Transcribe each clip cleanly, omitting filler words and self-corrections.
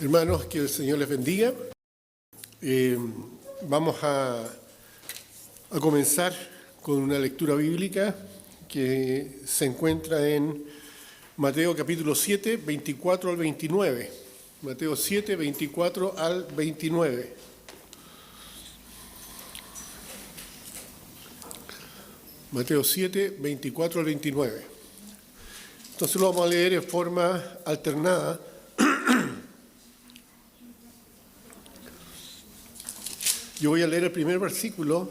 Hermanos, que el Señor les bendiga. Vamos a comenzar con una lectura bíblica que se encuentra en Mateo capítulo 7, 24 al 29. Mateo 7, 24 al 29. Mateo 7, 24 al 29. Entonces lo vamos a leer en forma alternada. Yo voy a leer el primer versículo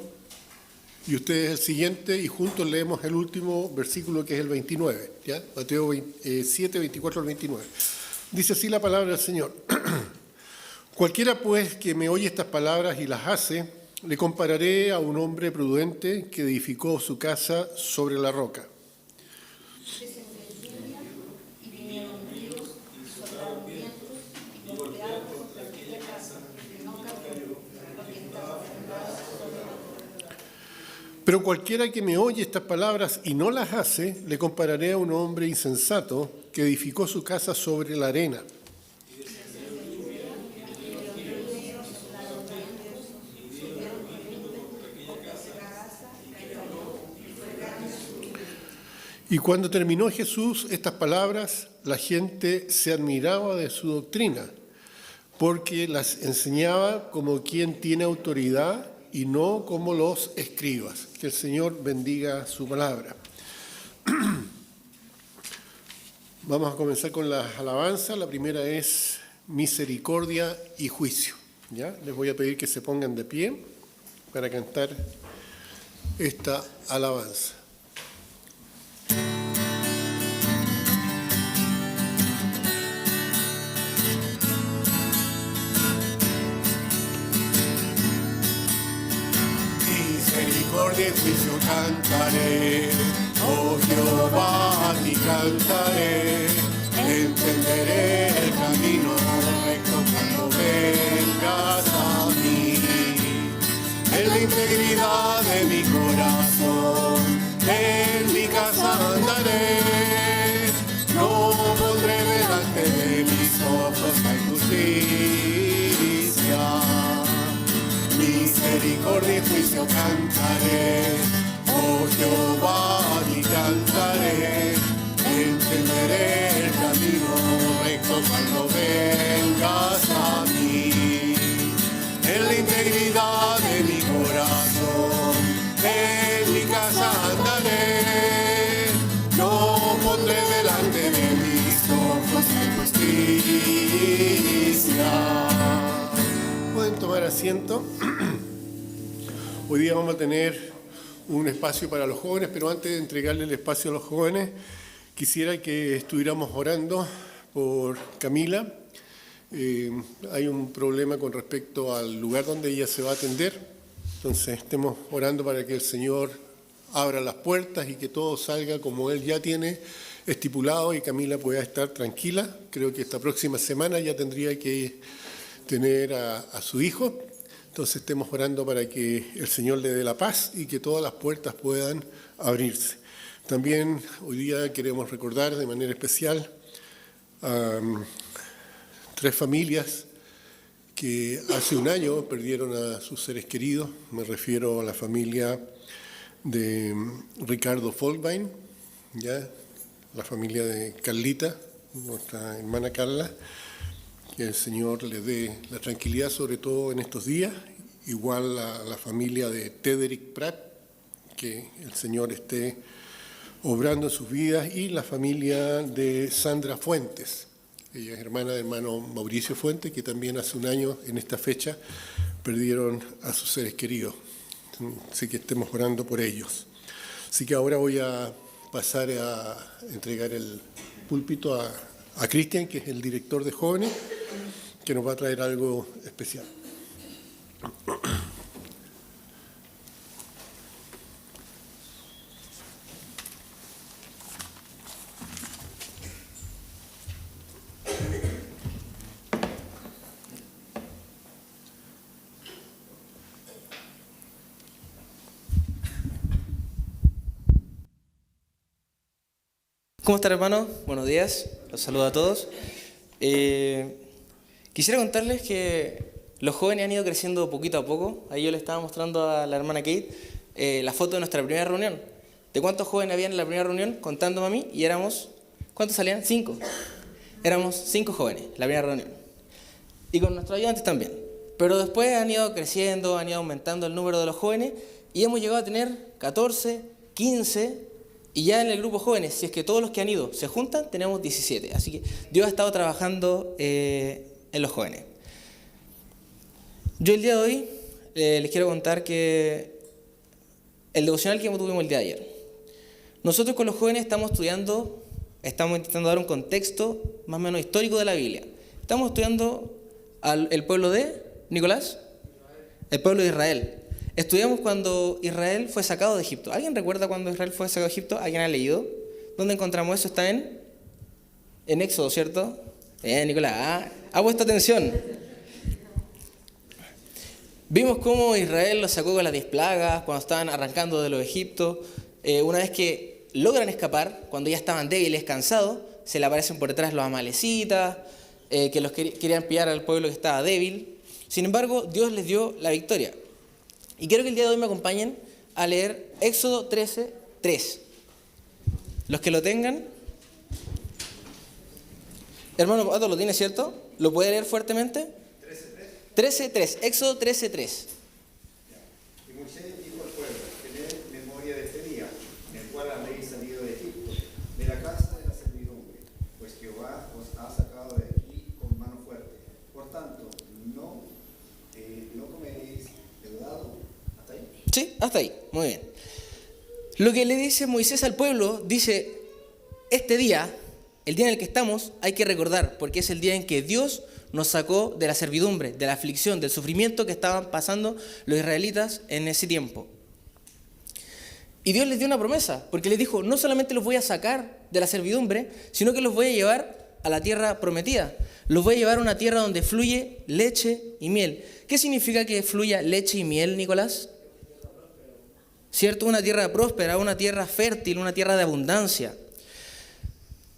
y ustedes el siguiente y juntos leemos el último versículo que es el 29. ¿Ya? Mateo 7, 24 al 29. Dice así la palabra del Señor. Cualquiera pues que me oye estas palabras y las hace, le compararé a un hombre prudente que edificó su casa sobre la roca. Pero cualquiera que me oye estas palabras y no las hace, le compararé a un hombre insensato que edificó su casa sobre la arena. Y cuando terminó Jesús estas palabras, la gente se admiraba de su doctrina, porque las enseñaba como quien tiene autoridad y no como los escribas. Que el Señor bendiga su palabra. Vamos a comenzar con las alabanzas. La primera es misericordia y juicio. ¿Ya? Les voy a pedir que se pongan de pie para cantar esta alabanza. Misericordia y juicio cantaré, oh Jehová, a ti cantaré, entenderé el camino recto cuando vengas a mí. En la integridad de mi corazón, en mi casa andaré, no pondré delante de mis ojos la injusticia. Misericordia y juicio cantaré, oh Jehová, a ti cantaré, entenderé el camino recto cuando vengas a mí. En la integridad de mi corazón, en mi casa andaré, no pondré delante de mis ojos la justicia. Pueden tomar asiento. Hoy día vamos a tener un espacio para los jóvenes, pero antes de entregarle el espacio a los jóvenes, quisiera que estuviéramos orando por Camila. Hay un problema con respecto al lugar donde ella se va a atender, entonces estemos orando para que el Señor abra las puertas y que todo salga como Él ya tiene estipulado y Camila pueda estar tranquila. Creo que esta próxima semana ya tendría que tener a su hijo. Entonces estemos orando para que el Señor le dé la paz y que todas las puertas puedan abrirse. También hoy día queremos recordar de manera especial a 3 familias que hace un año perdieron a sus seres queridos. Me refiero a la familia de Ricardo Folkbein, ¿ya? La familia de Carlita, nuestra hermana Carla. Que el Señor le dé la tranquilidad, sobre todo en estos días, igual a la familia de Tederick Pratt, que el Señor esté obrando en sus vidas, y la familia de Sandra Fuentes, ella es hermana del hermano Mauricio Fuentes, que también hace un año, en esta fecha, perdieron a sus seres queridos. Así que estemos orando por ellos. Así que ahora voy a pasar a entregar el púlpito a Cristian, que es el director de jóvenes, que nos va a traer algo especial. ¿Cómo están, hermanos? Buenos días, los saludo a todos. Quisiera contarles que los jóvenes han ido creciendo poquito a poco. Ahí yo le estaba mostrando a la hermana Kate la foto de nuestra primera reunión. ¿De cuántos jóvenes habían en la primera reunión? Contándome a mí, y éramos... ¿Cuántos salían? 5. Éramos 5 jóvenes, la primera reunión. Y con nuestros ayudantes también. Pero después han ido creciendo, han ido aumentando el número de los jóvenes y hemos llegado a tener 14, 15 y ya en el grupo jóvenes, si es que todos los que han ido se juntan, tenemos 17. Así que Dios ha estado trabajando en los jóvenes. Yo el día de hoy les quiero contar que el devocional que tuvimos el día de ayer. Nosotros con los jóvenes estamos intentando dar un contexto más o menos histórico de la Biblia. Estamos estudiando el pueblo de Nicolás, el pueblo de Israel. Estudiamos cuando Israel fue sacado de Egipto. ¿Alguien recuerda cuando Israel fue sacado de Egipto? ¿Alguien ha leído? ¿Dónde encontramos eso? Está en Éxodo, ¿cierto? Nicolás, ha puesto atención. Vimos cómo Israel los sacó con las 10 plagas, cuando estaban arrancando de los Egiptos. Una vez que logran escapar, cuando ya estaban débiles, cansados, se le aparecen por detrás los amalecitas, que los querían pillar al pueblo que estaba débil. Sin embargo, Dios les dio la victoria. Y quiero que el día de hoy me acompañen a leer Éxodo 13, 3. Los que lo tengan. Hermano Pato, ¿lo tiene, cierto? ¿Lo puede leer fuertemente? 13, 3. Éxodo 13, 3. Y Moisés dijo al pueblo: tened memoria de este día, en el cual habéis salido de Egipto, de la casa de la servidumbre, pues Jehová os ha sacado de aquí con mano fuerte. Por tanto, no comeréis deudado. ¿Hasta ahí? Sí, hasta ahí. Muy bien. Lo que le dice Moisés al pueblo, dice, este día, el día en el que estamos, hay que recordar, porque es el día en que Dios nos sacó de la servidumbre, de la aflicción, del sufrimiento que estaban pasando los israelitas en ese tiempo. Y Dios les dio una promesa, porque les dijo, no solamente los voy a sacar de la servidumbre, sino que los voy a llevar a la tierra prometida. Los voy a llevar a una tierra donde fluye leche y miel. ¿Qué significa que fluya leche y miel, Nicolás? ¿Cierto? Una tierra próspera, una tierra fértil, una tierra de abundancia.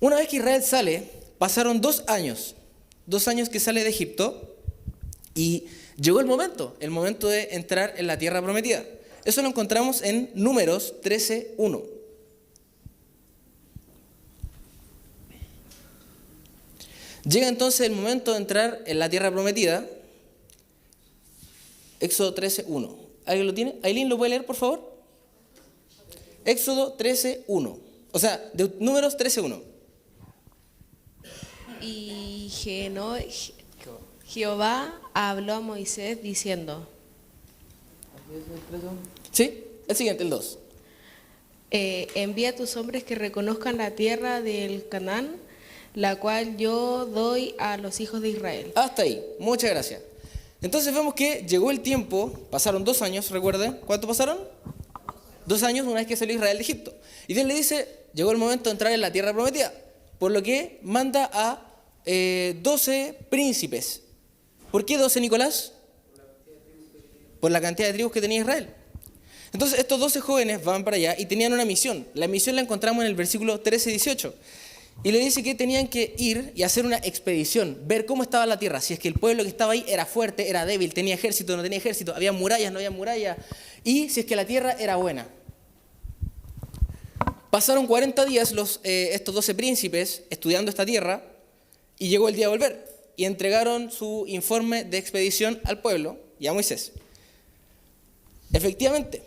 Una vez que Israel sale, pasaron 2 años. 2 años que sale de Egipto y llegó el momento de entrar en la tierra prometida. Eso lo encontramos en Números 13, 1. Llega entonces el momento de entrar en la tierra prometida. Éxodo 13, 1. ¿Alguien lo tiene? ¿Ailín lo puede leer, por favor? Éxodo 13, 1. O sea, de Números 13, 1. Y Jehová habló a Moisés diciendo, ¿Sí? El siguiente, el 2. envía a tus hombres que reconozcan la tierra del Canaán, la cual yo doy a los hijos de Israel. Hasta ahí, muchas gracias. Entonces vemos que llegó el tiempo, pasaron 2 años, recuerden, ¿cuánto pasaron? 2 años una vez que salió Israel de Egipto. Y Dios le dice, llegó el momento de entrar en la tierra prometida, por lo que manda a 12 príncipes. ¿Por qué 12, Nicolás? Por la cantidad de tribus que tenía Israel. Entonces estos 12 jóvenes van para allá y tenían una misión. La misión la encontramos en el versículo 13 y 18. Y le dice que tenían que ir y hacer una expedición, ver cómo estaba la tierra, si es que el pueblo que estaba ahí era fuerte, era débil, tenía ejército, no tenía ejército, había murallas, no había murallas, y si es que la tierra era buena. Pasaron 40 días estos 12 príncipes estudiando esta tierra y llegó el día de volver y entregaron su informe de expedición al pueblo y a Moisés. Efectivamente,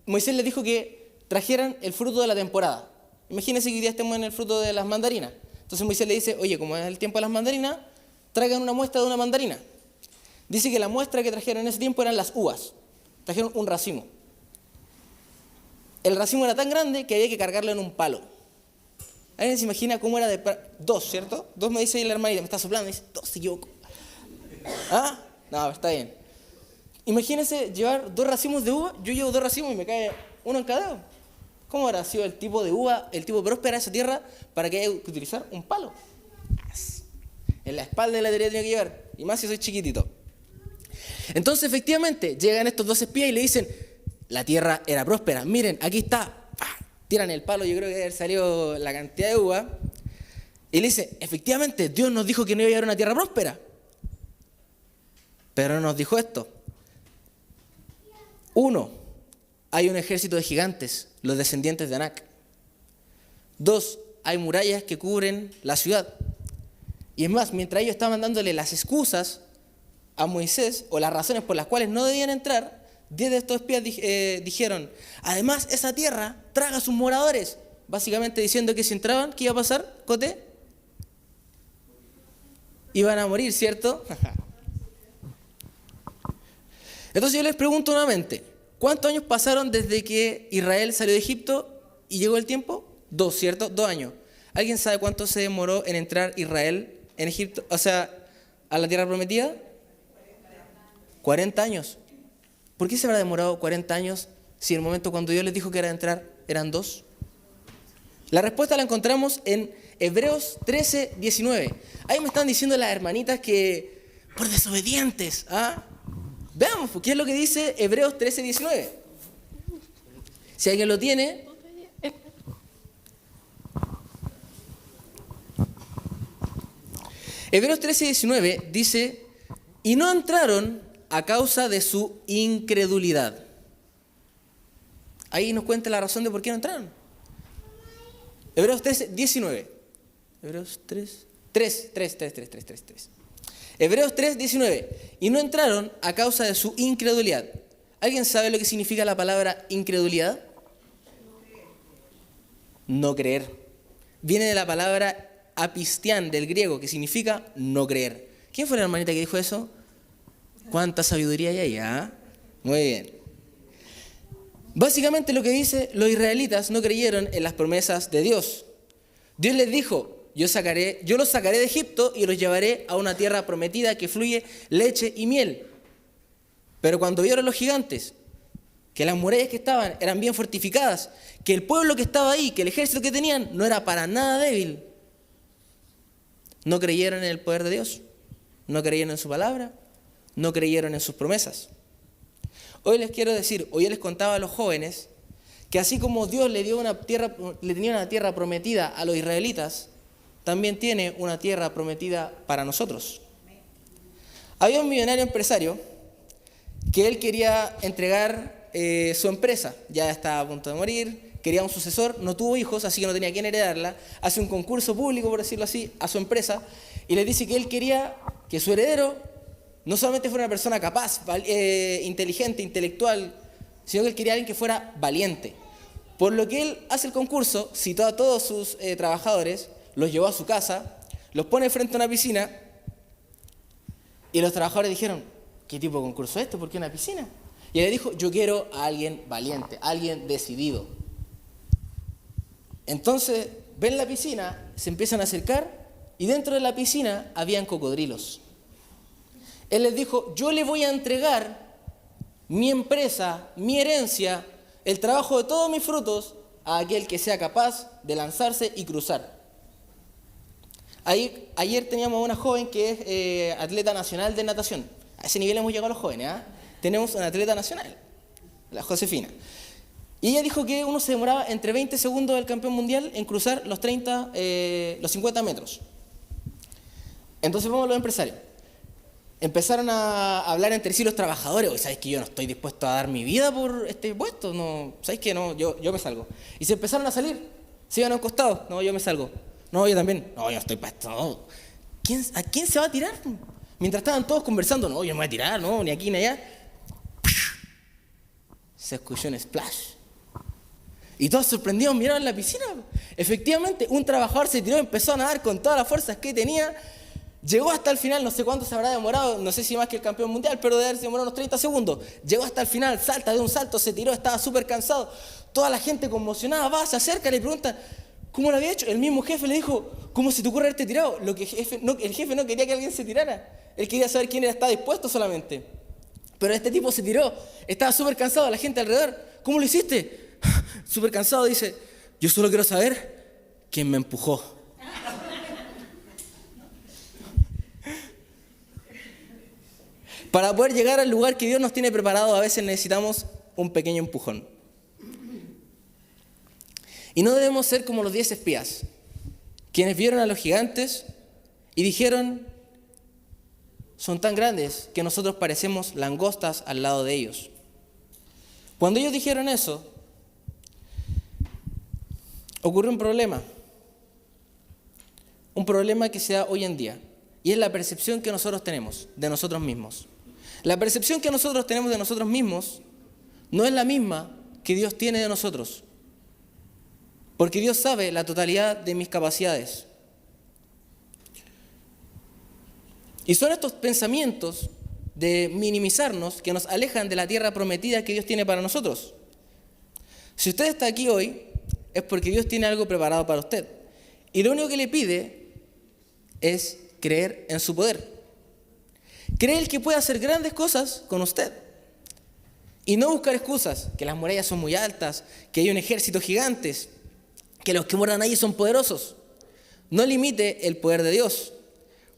Moisés les dijo que trajeran el fruto de la temporada. Imagínense que hoy día estemos en el fruto de las mandarinas. Entonces Moisés le dice, oye, como es el tiempo de las mandarinas, traigan una muestra de una mandarina. Dice que la muestra que trajeron en ese tiempo eran las uvas. Trajeron un racimo. El racimo era tan grande que había que cargarlo en un palo. ¿Alguien se imagina cómo era de 2, cierto? 2 me dice ahí la hermanita, me está soplando, me dice, 2 se equivocó. ¿Ah? No, está bien. Imagínense llevar 2 racimos de uva, yo llevo 2 racimos y me cae uno en cada dedo. ¿Cómo habrá sido el tipo de uva, el tipo próspera de esa tierra para que haya que utilizar un palo? En la espalda de la tenía que llevar, y más si soy chiquitito. Entonces, efectivamente, llegan estos 2 espías y le dicen, la tierra era próspera, miren, aquí está. Tiran el palo, yo creo que salió la cantidad de uva. Y le dice, efectivamente, Dios nos dijo que no iba a haber una tierra próspera. Pero nos dijo esto. 1, hay un ejército de gigantes, los descendientes de Anac. 2, hay murallas que cubren la ciudad. Y es más, mientras ellos estaban dándole las excusas a Moisés, o las razones por las cuales no debían entrar, 10 de estos espías dijeron, además esa tierra traga a sus moradores. Básicamente diciendo que si entraban, ¿qué iba a pasar, Cote? Iban a morir, ¿cierto? Entonces yo les pregunto nuevamente, ¿cuántos años pasaron desde que Israel salió de Egipto y llegó el tiempo? 2, ¿cierto? 2 años. ¿Alguien sabe cuánto se demoró en entrar Israel en Egipto, o sea, a la tierra prometida? 40 años. ¿Por qué se habrá demorado 40 años si el momento cuando Dios les dijo que era de entrar eran 2? La respuesta la encontramos en Hebreos 13, 19. Ahí me están diciendo las hermanitas que por desobedientes, ¿ah? Veamos, ¿qué es lo que dice Hebreos 13, 19? Si alguien lo tiene. Hebreos 13, 19 dice, y no entraron a causa de su incredulidad. Ahí nos cuenta la razón de por qué no entraron. Hebreos 13, 19. Hebreos 3. Hebreos 3, 19. Y no entraron a causa de su incredulidad. ¿Alguien sabe lo que significa la palabra incredulidad? No creer. Viene de la palabra apistián del griego, que significa no creer. ¿Quién fue la hermanita que dijo eso? ¿Cuánta sabiduría hay ahí? ¿Ah? Muy bien. Básicamente lo que dice, los israelitas no creyeron en las promesas de Dios. Dios les dijo, yo los sacaré de Egipto y los llevaré a una tierra prometida que fluye leche y miel. Pero cuando vieron los gigantes, que las murallas que estaban eran bien fortificadas, que el pueblo que estaba ahí, que el ejército que tenían no era para nada débil, no creyeron en el poder de Dios, no creyeron en su palabra, no creyeron en sus promesas. Hoy les quiero decir, hoy les contaba a los jóvenes que así como Dios le tenía una tierra prometida a los israelitas, también tiene una tierra prometida para nosotros. Había un millonario empresario que él quería entregar su empresa, ya estaba a punto de morir, quería un sucesor, no tuvo hijos, así que no tenía quien heredarla, hace un concurso público, por decirlo así, a su empresa, y les dice que él quería que su heredero no solamente fuera una persona capaz, inteligente, intelectual, sino que él quería alguien que fuera valiente. Por lo que él hace el concurso, citó a todos sus trabajadores, los llevó a su casa, los pone frente a una piscina, y los trabajadores dijeron, ¿qué tipo de concurso es esto? ¿Por qué una piscina? Y él le dijo, yo quiero a alguien valiente, a alguien decidido. Entonces, ven la piscina, se empiezan a acercar, y dentro de la piscina habían cocodrilos. Él les dijo, yo le voy a entregar mi empresa, mi herencia, el trabajo de todos mis frutos a aquel que sea capaz de lanzarse y cruzar. Ayer teníamos a una joven que es atleta nacional de natación. A ese nivel hemos llegado los jóvenes, ¿eh? Tenemos una atleta nacional, la Josefina. Y ella dijo que uno se demoraba entre 20 segundos del campeón mundial en cruzar los 50 metros. Entonces vamos a los empresarios. Empezaron a hablar entre sí los trabajadores. Oye, ¿sabes que yo no estoy dispuesto a dar mi vida por este puesto? No, ¿sabes que no? Yo me salgo. Y se empezaron a salir. Se iban a un costado. No, yo me salgo. No, yo también. No, yo estoy para esto. No. ¿A quién se va a tirar? Mientras estaban todos conversando, no, yo no me voy a tirar, no, ni aquí ni allá. Se escuchó un splash. Y todos sorprendidos miraron la piscina. Efectivamente, un trabajador se tiró y empezó a nadar con todas las fuerzas que tenía. Llegó hasta el final, no sé cuánto se habrá demorado, no sé si más que el campeón mundial, pero debe haberse demorado unos 30 segundos. Llegó hasta el final, salta de un salto, se tiró, estaba súper cansado. Toda la gente conmocionada va, se acerca, le pregunta, ¿cómo lo había hecho? El mismo jefe le dijo, ¿cómo se te ocurre haberte tirado? El jefe no quería que alguien se tirara. Él quería saber quién estaba dispuesto solamente. Pero este tipo se tiró, estaba súper cansado, la gente alrededor. ¿Cómo lo hiciste? Súper cansado, dice, yo solo quiero saber quién me empujó. Para poder llegar al lugar que Dios nos tiene preparado, a veces necesitamos un pequeño empujón. Y no debemos ser como los 10 espías, quienes vieron a los gigantes y dijeron, son tan grandes que nosotros parecemos langostas al lado de ellos. Cuando ellos dijeron eso, ocurrió un problema que se da hoy en día, y es la percepción que nosotros tenemos de nosotros mismos. La percepción que nosotros tenemos de nosotros mismos no es la misma que Dios tiene de nosotros, porque Dios sabe la totalidad de mis capacidades. Y son estos pensamientos de minimizarnos que nos alejan de la tierra prometida que Dios tiene para nosotros. Si usted está aquí hoy, es porque Dios tiene algo preparado para usted. Y lo único que le pide es creer en su poder. Creer que puede hacer grandes cosas con usted. Y no buscar excusas, que las murallas son muy altas, que hay un ejército gigantes, que los que moran ahí son poderosos. No limite el poder de Dios,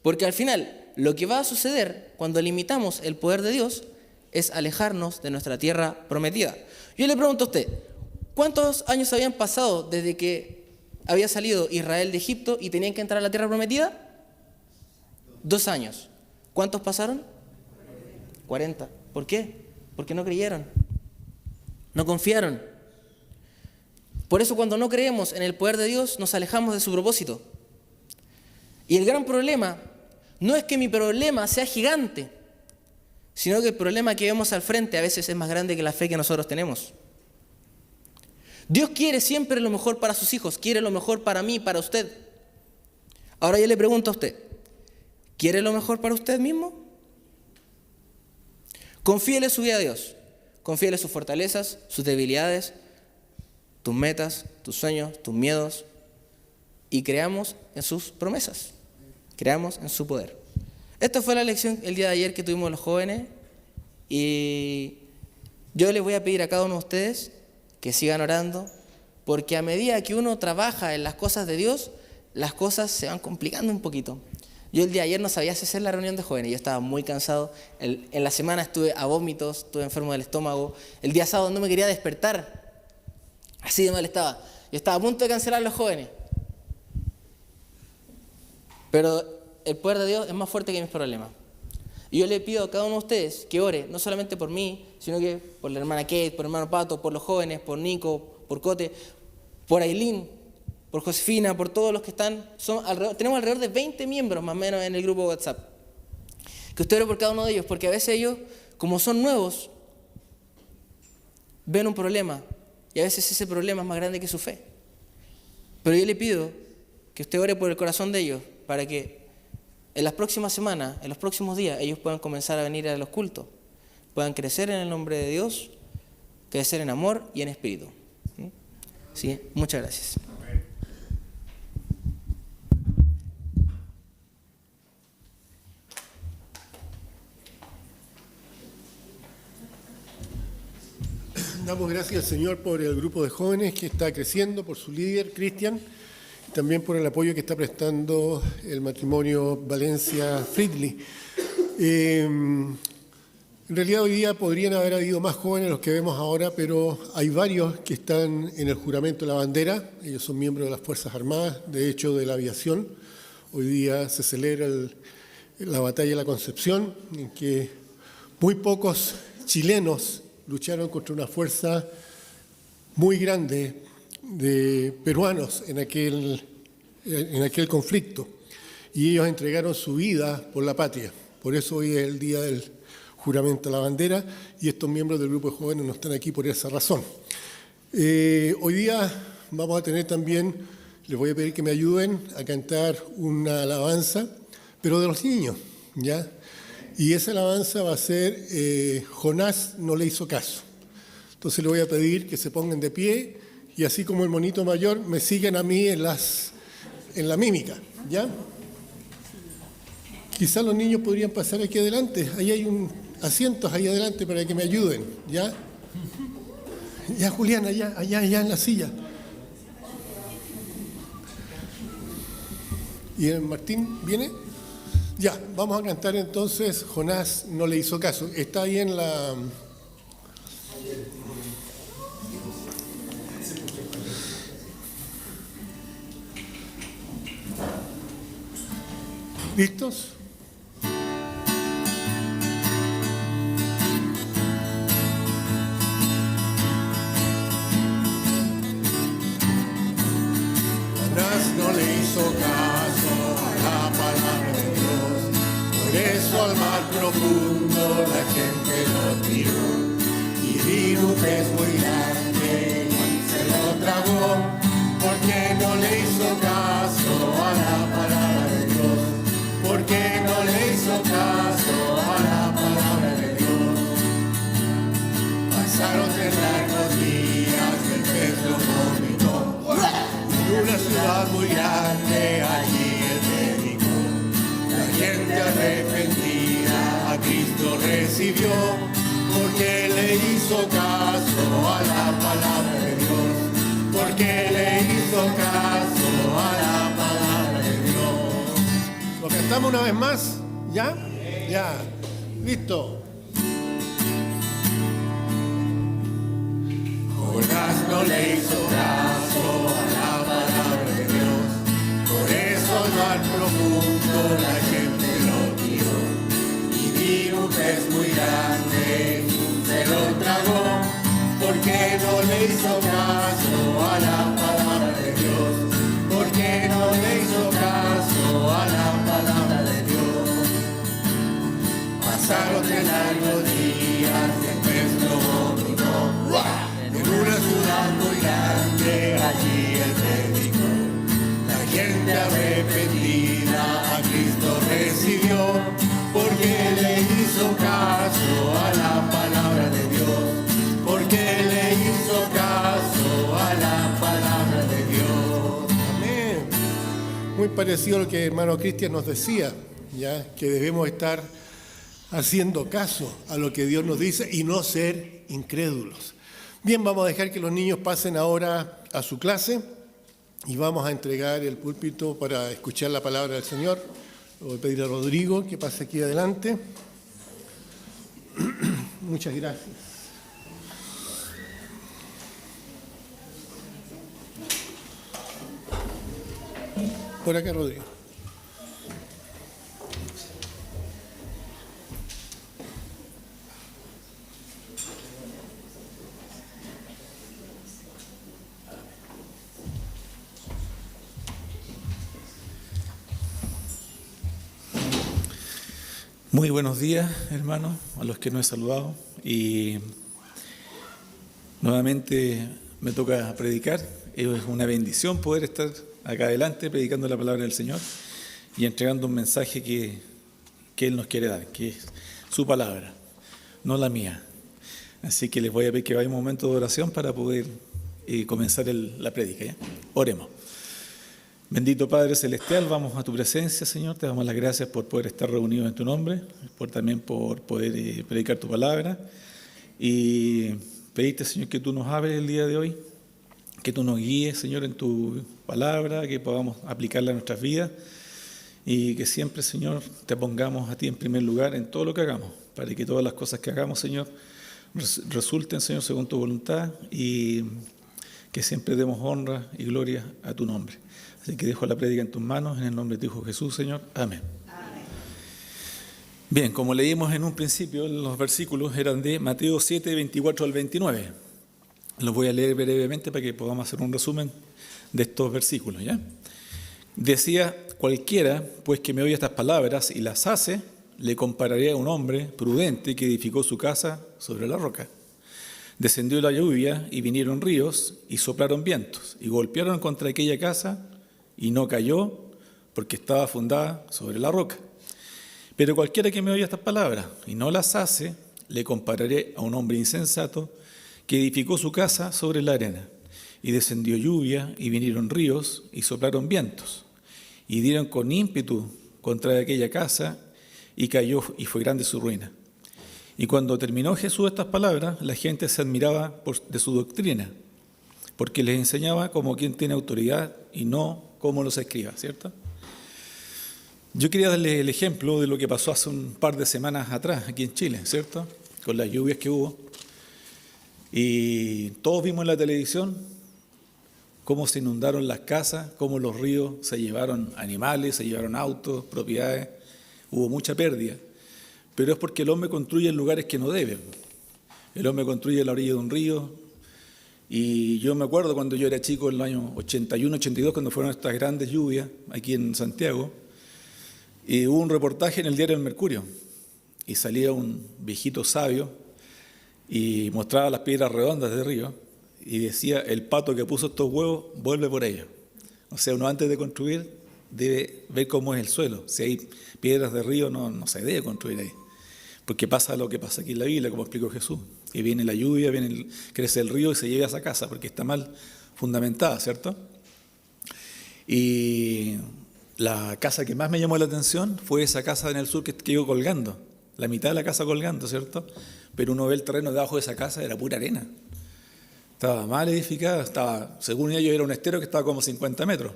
porque al final lo que va a suceder cuando limitamos el poder de Dios es alejarnos de nuestra tierra prometida. Yo le pregunto a usted, ¿cuántos años habían pasado desde que había salido Israel de Egipto y tenían que entrar a la tierra prometida? 2 años. ¿Cuántos pasaron? 40. ¿Por qué? Porque no creyeron, no confiaron. Por eso cuando no creemos en el poder de Dios, nos alejamos de su propósito. Y el gran problema no es que mi problema sea gigante, sino que el problema que vemos al frente a veces es más grande que la fe que nosotros tenemos. Dios quiere siempre lo mejor para sus hijos, quiere lo mejor para mí, para usted. Ahora yo le pregunto a usted, ¿quiere lo mejor para usted mismo? Confíele su vida a Dios, confíele sus fortalezas, sus debilidades, tus metas, tus sueños, tus miedos, y creamos en sus promesas. Creamos en su poder. Esta fue la lección el día de ayer que tuvimos los jóvenes, y yo les voy a pedir a cada uno de ustedes que sigan orando, porque a medida que uno trabaja en las cosas de Dios, las cosas se van complicando un poquito. Yo el día de ayer no sabía si hacer la reunión de jóvenes, yo estaba muy cansado, en la semana estuve a vómitos, estuve enfermo del estómago, el día sábado no me quería despertar, así de mal estaba. Yo estaba a punto de cancelar los jóvenes. Pero el poder de Dios es más fuerte que mis problemas. Y yo le pido a cada uno de ustedes que ore, no solamente por mí, sino que por la hermana Kate, por el hermano Pato, por los jóvenes, por Nico, por Cote, por Ailín, por Josefina, por todos los que están. Tenemos alrededor de 20 miembros más o menos en el grupo de WhatsApp. Que usted ore por cada uno de ellos, porque a veces ellos, como son nuevos, ven un problema, y a veces ese problema es más grande que su fe. Pero yo le pido que usted ore por el corazón de ellos, para que en las próximas semanas, en los próximos días, ellos puedan comenzar a venir a los cultos, puedan crecer en el nombre de Dios, crecer en amor y en espíritu. ¿Sí? Muchas gracias. Damos gracias al Señor por el grupo de jóvenes que está creciendo, por su líder, Cristian, y también por el apoyo que está prestando el matrimonio Valencia-Fridley. En realidad hoy día podrían haber habido más jóvenes los que vemos ahora, pero hay varios que están en el juramento de la bandera. Ellos son miembros de las Fuerzas Armadas, de hecho de la aviación. Hoy día se celebra la batalla de la Concepción, en que muy pocos chilenos lucharon contra una fuerza muy grande de peruanos en aquel conflicto, y ellos entregaron su vida por la patria. Por eso hoy es el día del juramento a la bandera, y estos miembros del grupo de jóvenes no están aquí por esa razón. Hoy día vamos a tener también, les voy a pedir que me ayuden a cantar una alabanza, pero de los niños, ¿ya? Y esa alabanza va a ser Jonás no le hizo caso. Entonces le voy a pedir que se pongan de pie, y así como el monito mayor, me siguen a mí en la mímica, ¿ya? Quizás los niños podrían pasar aquí adelante. Ahí hay asientos ahí adelante para que me ayuden, ¿ya? Ya, Julián, allá en la silla. ¿Y el Martín viene? Ya, vamos a cantar entonces Jonás no le hizo caso. Está ahí en la... ¿Listos? profundo la gente lo tiró, y vino un pez muy grande, se lo tragó, porque no le hizo caso a la palabra de Dios, porque no le hizo caso a la palabra de Dios. Pasaron 3 largos días, el pez lo vomitó, en una ciudad muy grande, allí él predicó. La gente arrepentida a Cristo recibió, porque le hizo caso a la palabra de Dios, porque le hizo caso a la palabra de Dios. ¿Lo cantamos una vez más? ¿Ya? Ya. Listo. Jonás no le hizo caso a la palabra de Dios, por eso al mar profundo la gente lo tiró, y vino un pez muy grande, se lo tragó, porque no le hizo caso a la palabra de Dios, porque no le hizo caso a la palabra de Dios. Pasaron 3 largos días, el pez lo vomitó, en una ciudad muy grande, allí él predicó. La gente arrepentida a Cristo recibió, porque le hizo caso a la palabra de Dios, porque le hizo caso a la palabra de Dios. Amén. Muy parecido a lo que el hermano Cristian nos decía, ya que debemos estar haciendo caso a lo que Dios nos dice y no ser incrédulos. Bien, vamos a dejar que los niños pasen ahora a su clase y vamos a entregar el púlpito para escuchar la palabra del Señor. Voy a pedir a Rodrigo que pase aquí adelante. Muchas gracias. Por acá, Rodrigo. Muy buenos días, hermanos, a los que no he saludado. Y nuevamente me toca predicar. Es una bendición poder estar acá adelante predicando la palabra del Señor y entregando un mensaje que Él nos quiere dar, que es su palabra, no la mía. Así que les voy a pedir que vaya un momento de oración para poder comenzar la prédica, ¿ya? Oremos. Bendito Padre Celestial, vamos a tu presencia, Señor. Te damos las gracias por poder estar reunidos en tu nombre, también por poder predicar tu palabra. Y pedirte, Señor, que tú nos hables el día de hoy, que tú nos guíes, Señor, en tu palabra, que podamos aplicarla a nuestras vidas y que siempre, Señor, te pongamos a ti en primer lugar en todo lo que hagamos, para que todas las cosas que hagamos, Señor, resulten, Señor, según tu voluntad y que siempre demos honra y gloria a tu nombre. Así que dejo la prédica en tus manos, en el nombre de tu Hijo Jesús, Señor. Amén. Amén. Bien, como leímos en un principio, los versículos eran de Mateo 7, 24 al 29. Los voy a leer brevemente para que podamos hacer un resumen de estos versículos, ¿ya? Decía: cualquiera, pues, que me oye estas palabras y las hace, le compararé a un hombre prudente que edificó su casa sobre la roca. Descendió la lluvia y vinieron ríos y soplaron vientos y golpearon contra aquella casa y no cayó porque estaba fundada sobre la roca. Pero cualquiera que me oye estas palabras y no las hace, le compararé a un hombre insensato que edificó su casa sobre la arena. Y descendió lluvia y vinieron ríos y soplaron vientos y dieron con ímpetu contra aquella casa y cayó y fue grande su ruina. Y cuando terminó Jesús estas palabras, la gente se admiraba de su doctrina, porque les enseñaba como quien tiene autoridad y no como los escribas, ¿cierto? Yo quería darle el ejemplo de lo que pasó hace un par de semanas atrás aquí en Chile, ¿cierto? Con las lluvias que hubo. Y todos vimos en la televisión cómo se inundaron las casas, cómo los ríos se llevaron animales, se llevaron autos, propiedades. Hubo mucha pérdida. Pero es porque el hombre construye en lugares que no debe. El hombre construye a la orilla de un río. Y yo me acuerdo cuando yo era chico, en los años 81, 82, cuando fueron estas grandes lluvias aquí en Santiago, y hubo un reportaje en el diario El Mercurio, y salía un viejito sabio y mostraba las piedras redondas del río y decía: el pato que puso estos huevos vuelve por ellos. O sea, uno antes de construir debe ver cómo es el suelo. Si hay piedras de río, no se debe construir ahí. Porque pasa lo que pasa aquí en la Biblia, como explicó Jesús. Que viene la lluvia, crece el río y se lleva a esa casa, porque está mal fundamentada, ¿cierto? Y la casa que más me llamó la atención fue esa casa en el sur que quedó colgando. La mitad de la casa colgando, ¿cierto? Pero uno ve el terreno debajo de esa casa, era pura arena. Estaba mal edificada, según ellos era un estero que estaba como 50 metros.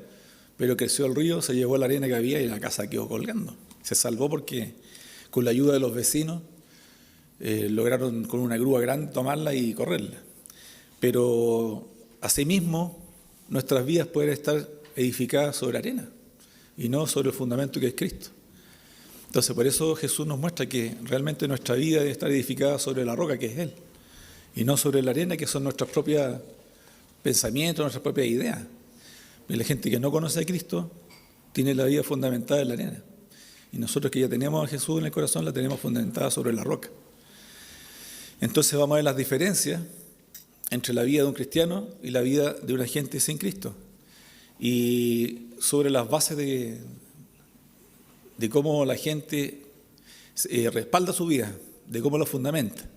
Pero creció el río, se llevó la arena que había y la casa quedó colgando. Se salvó porque con la ayuda de los vecinos lograron con una grúa grande tomarla y correrla. Pero asimismo nuestras vidas pueden estar edificadas sobre arena y no sobre el fundamento que es Cristo. Entonces por eso Jesús nos muestra que realmente nuestra vida debe estar edificada sobre la roca que es Él y no sobre la arena que son nuestros propios pensamientos, nuestras propias ideas. Y la gente que no conoce a Cristo tiene la vida fundamentada en la arena. Y nosotros que ya tenemos a Jesús en el corazón la tenemos fundamentada sobre la roca. Entonces vamos a ver las diferencias entre la vida de un cristiano y la vida de una gente sin Cristo. Y sobre las bases de cómo la gente respalda su vida, de cómo lo fundamenta.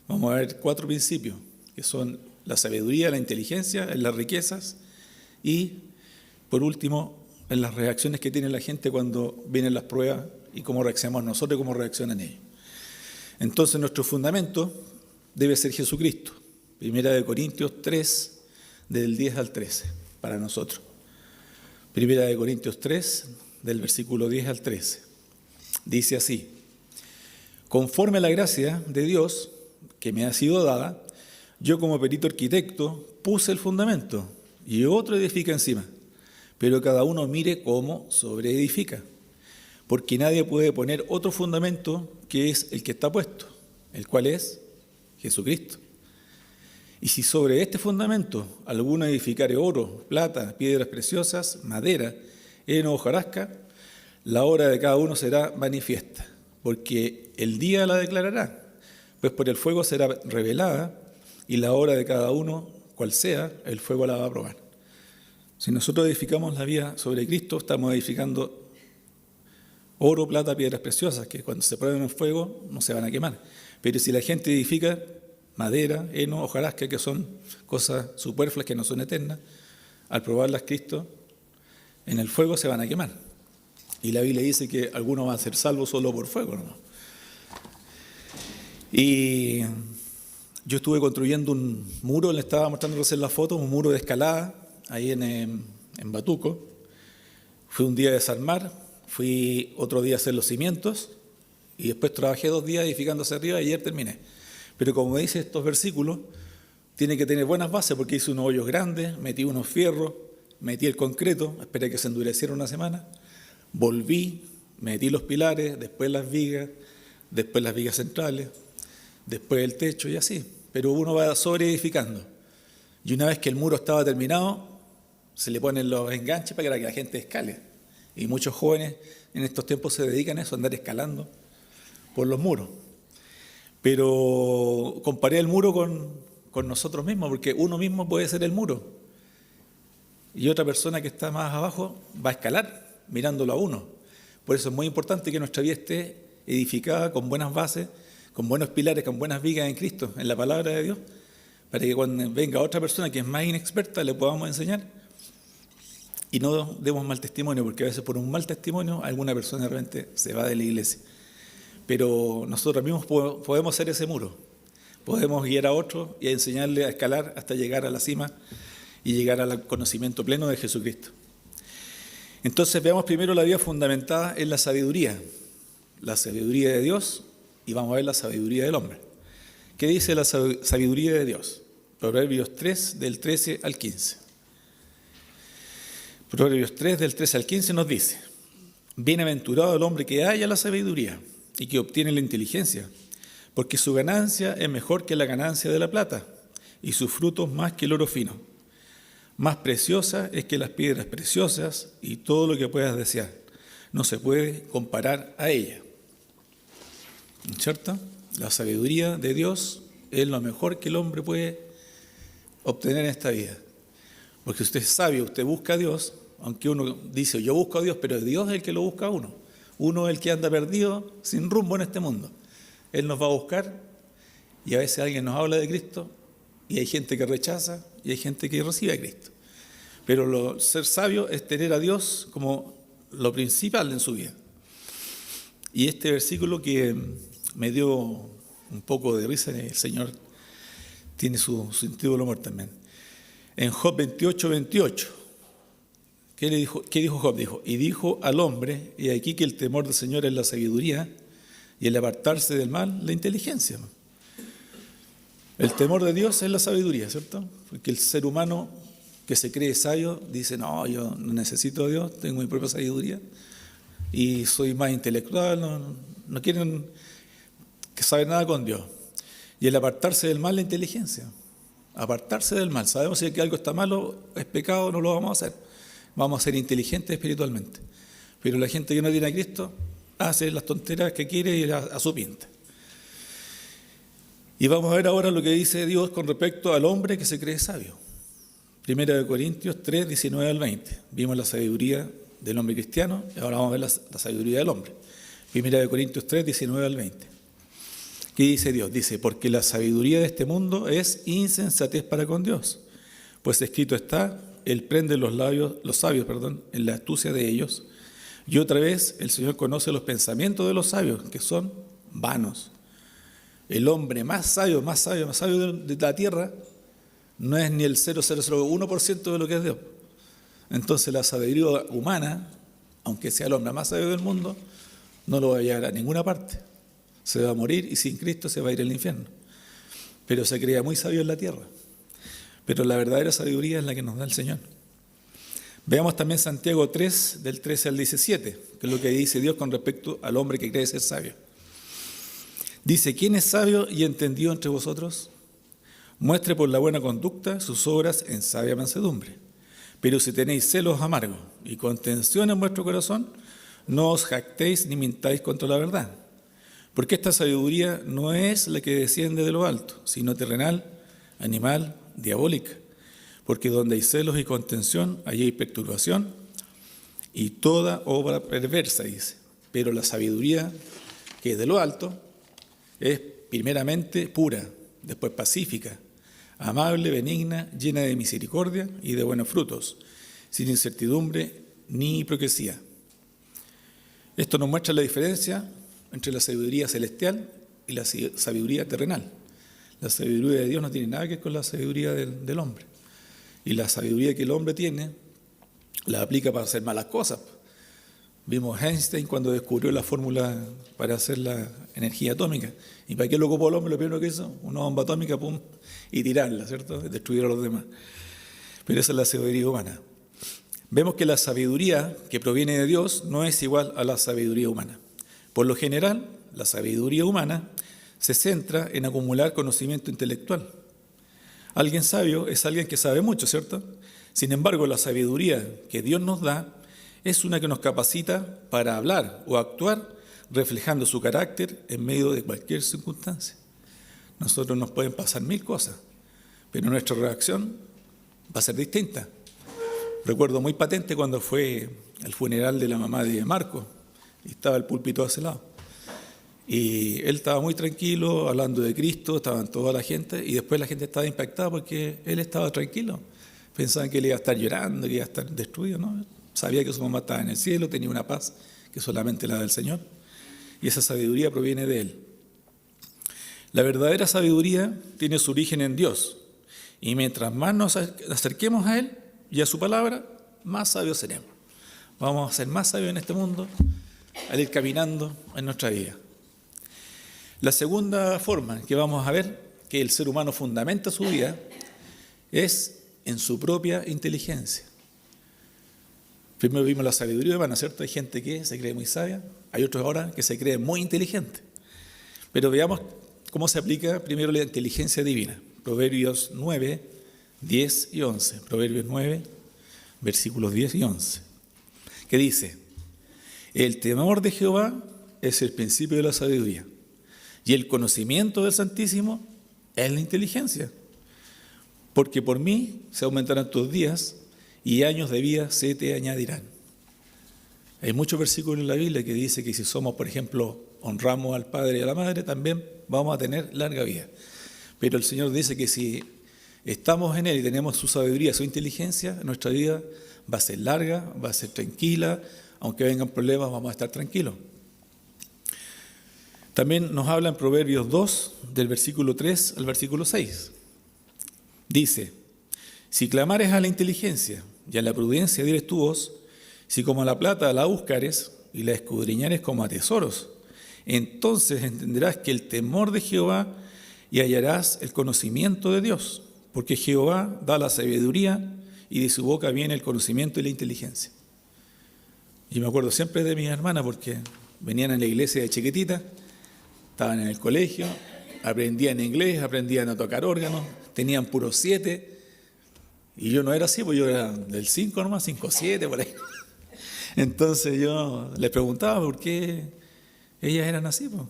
Vamos a ver 4 principios, que son la sabiduría, la inteligencia, en las riquezas y, por último, en las reacciones que tiene la gente cuando vienen las pruebas y cómo reaccionamos nosotros y cómo reaccionan ellos. Entonces nuestro fundamento debe ser Jesucristo. 1 Corintios 3, del 10 al 13, para nosotros. 1 Corintios 3, del versículo 10 al 13. Dice así: conforme a la gracia de Dios que me ha sido dada, yo como perito arquitecto puse el fundamento y otro edifica encima, pero cada uno mire cómo sobreedifica, porque nadie puede poner otro fundamento que es el que está puesto, el cual es Jesucristo. Y si sobre este fundamento alguno edificare oro, plata, piedras preciosas, madera, heno o hojarasca, la obra de cada uno será manifiesta, porque el día la declarará, pues por el fuego será revelada, y la obra de cada uno, cual sea, el fuego la va a probar. Si nosotros edificamos la vida sobre Cristo, estamos edificando oro, plata, piedras preciosas, que cuando se prueben en fuego no se van a quemar. Pero si la gente edifica madera, heno, hojarasca, que son cosas superfluas que no son eternas, al probarlas Cristo, en el fuego se van a quemar. Y la Biblia dice que algunos van a ser salvos solo por fuego, ¿no? Y yo estuve construyendo un muro, le estaba mostrando recién la foto, un muro de escalada, ahí en Batuco. Fui un día a desarmar, fui otro día a hacer los cimientos, y después trabajé 2 días edificando hacia arriba y ayer terminé. Pero como dice estos versículos, tiene que tener buenas bases porque hice unos hoyos grandes, metí unos fierros, metí el concreto, esperé que se endureciera una semana, volví, metí los pilares, después las vigas centrales, después el techo y así. Pero uno va sobreedificando. Y una vez que el muro estaba terminado, se le ponen los enganches para que la gente escale. Y muchos jóvenes en estos tiempos se dedican a eso, a andar escalando por los muros. Pero comparé el muro con nosotros mismos, porque uno mismo puede ser el muro. Y otra persona que está más abajo va a escalar mirándolo a uno. Por eso es muy importante que nuestra vida esté edificada con buenas bases, con buenos pilares, con buenas vigas en Cristo, en la palabra de Dios, para que cuando venga otra persona que es más inexperta le podamos enseñar y no demos mal testimonio, porque a veces por un mal testimonio alguna persona de repente se va de la iglesia. Pero nosotros mismos podemos ser ese muro, podemos guiar a otro y enseñarle a escalar hasta llegar a la cima y llegar al conocimiento pleno de Jesucristo. Entonces veamos primero la vida fundamentada en la sabiduría de Dios, y vamos a ver la sabiduría del hombre. ¿Qué dice la sabiduría de Dios? Proverbios 3, del 13 al 15. Proverbios 3, del 13 al 15 nos dice: bienaventurado el hombre que halla la sabiduría y que obtiene la inteligencia, porque su ganancia es mejor que la ganancia de la plata, y sus frutos más que el oro fino. Más preciosa es que las piedras preciosas, y todo lo que puedas desear no se puede comparar a ella. ¿cierto? La sabiduría de Dios es lo mejor que el hombre puede obtener en esta vida. Porque usted es sabio, usted busca a Dios, aunque uno dice, yo busco a Dios, pero Dios es el que lo busca a uno. Uno es el que anda perdido, sin rumbo en este mundo. Él nos va a buscar y a veces alguien nos habla de Cristo y hay gente que rechaza y hay gente que recibe a Cristo. Pero ser sabio es tener a Dios como lo principal en su vida. Y este versículo que me dio un poco de risa, el Señor tiene su sentido del humor también. En Job 28:28, ¿qué dijo Job? Y dijo al hombre, y aquí que el temor del Señor es la sabiduría, y el apartarse del mal, la inteligencia. El temor de Dios es la sabiduría, ¿cierto? Porque el ser humano que se cree sabio dice, no, yo no necesito a Dios, tengo mi propia sabiduría, y soy más intelectual, no quieren que saber nada con Dios. Y el apartarse del mal, la inteligencia. Apartarse del mal. Sabemos si que algo está malo, es pecado, no lo vamos a hacer. Vamos a ser inteligentes espiritualmente. Pero la gente que no tiene a Cristo hace las tonteras que quiere y a su pinta. Y vamos a ver ahora lo que dice Dios con respecto al hombre que se cree sabio. 1 Corintios 3, 19 al 20. Vimos la sabiduría del hombre cristiano y ahora vamos a ver la sabiduría del hombre. 1 Corintios 3, 19 al 20. ¿Qué dice Dios? Dice, porque la sabiduría de este mundo es insensatez para con Dios. Pues escrito está, Él prende los sabios, en la astucia de ellos. Y otra vez, el Señor conoce los pensamientos de los sabios, que son vanos. El hombre más sabio de la tierra, no es ni el 0,001% de lo que es Dios. Entonces la sabiduría humana, aunque sea el hombre más sabio del mundo, no lo va a llevar a ninguna parte. Se va a morir y sin Cristo se va a ir al infierno. Pero se creía muy sabio en la tierra. Pero la verdadera sabiduría es la que nos da el Señor. Veamos también Santiago 3, del 13 al 17, que es lo que dice Dios con respecto al hombre que cree ser sabio. Dice, ¿quién es sabio y entendido entre vosotros? Muestre por la buena conducta sus obras en sabia mansedumbre. Pero si tenéis celos amargos y contención en vuestro corazón, no os jactéis ni mintáis contra la verdad. Porque esta sabiduría no es la que desciende de lo alto, sino terrenal, animal, diabólica. Porque donde hay celos y contención, allí hay perturbación y toda obra perversa, dice. Pero la sabiduría que es de lo alto es primeramente pura, después pacífica, amable, benigna, llena de misericordia y de buenos frutos, sin incertidumbre ni hipocresía. Esto nos muestra la diferencia entre la sabiduría celestial y la sabiduría terrenal. La sabiduría de Dios no tiene nada que ver con la sabiduría del hombre. Y la sabiduría que el hombre tiene la aplica para hacer malas cosas. Vimos Einstein cuando descubrió la fórmula para hacer la energía atómica. ¿Y para qué lo ocupó el hombre? Lo primero que hizo, una bomba atómica, pum, y tirarla, ¿cierto? Destruir a los demás. Pero esa es la sabiduría humana. Vemos que la sabiduría que proviene de Dios no es igual a la sabiduría humana. Por lo general, la sabiduría humana se centra en acumular conocimiento intelectual. Alguien sabio es alguien que sabe mucho, ¿cierto? Sin embargo, la sabiduría que Dios nos da es una que nos capacita para hablar o actuar reflejando su carácter en medio de cualquier circunstancia. Nosotros nos pueden pasar 1000 cosas, pero nuestra reacción va a ser distinta. Recuerdo muy patente cuando fue el funeral de la mamá de Marco y estaba el púlpito a ese lado. Y él estaba muy tranquilo, hablando de Cristo, estaban toda la gente, y después la gente estaba impactada porque él estaba tranquilo. Pensaban que él iba a estar llorando, que iba a estar destruido, ¿no? Sabía que su mamá estaba en el cielo, tenía una paz que solamente la del Señor, y esa sabiduría proviene de Él. La verdadera sabiduría tiene su origen en Dios, y mientras más nos acerquemos a Él y a su palabra, más sabios seremos. Vamos a ser más sabios en este mundo al ir caminando en nuestra vida. La segunda forma que vamos a ver que el ser humano fundamenta su vida es en su propia inteligencia. Primero vimos la sabiduría humana, ¿cierto? Hay gente que se cree muy sabia, hay otros ahora que se creen muy inteligentes. Pero veamos cómo se aplica primero la inteligencia divina. Proverbios 9, 10 y 11. Proverbios 9, versículos 10 y 11. Que dice, el temor de Jehová es el principio de la sabiduría. Y el conocimiento del Santísimo es la inteligencia. Porque por mí se aumentarán tus días y años de vida se te añadirán. Hay muchos versículos en la Biblia que dice que si somos, por ejemplo, honramos al Padre y a la Madre, también vamos a tener larga vida. Pero el Señor dice que si estamos en Él y tenemos su sabiduría, su inteligencia, nuestra vida va a ser larga, va a ser tranquila, aunque vengan problemas vamos a estar tranquilos. También nos habla en Proverbios 2, del versículo 3 al versículo 6. Dice, si clamares a la inteligencia y a la prudencia dieres tu voz, si como a la plata la buscares y la escudriñares como a tesoros, entonces entenderás que el temor de Jehová y hallarás el conocimiento de Dios, porque Jehová da la sabiduría y de su boca viene el conocimiento y la inteligencia. Y me acuerdo siempre de mis hermanas porque venían a la iglesia de chiquitita, estaban en el colegio, aprendían inglés, aprendían a tocar órganos, tenían puros 7, y yo no era así, pues yo era del 5 nomás, 5, 7, por ahí. Entonces yo les preguntaba por qué ellas eran así, pues.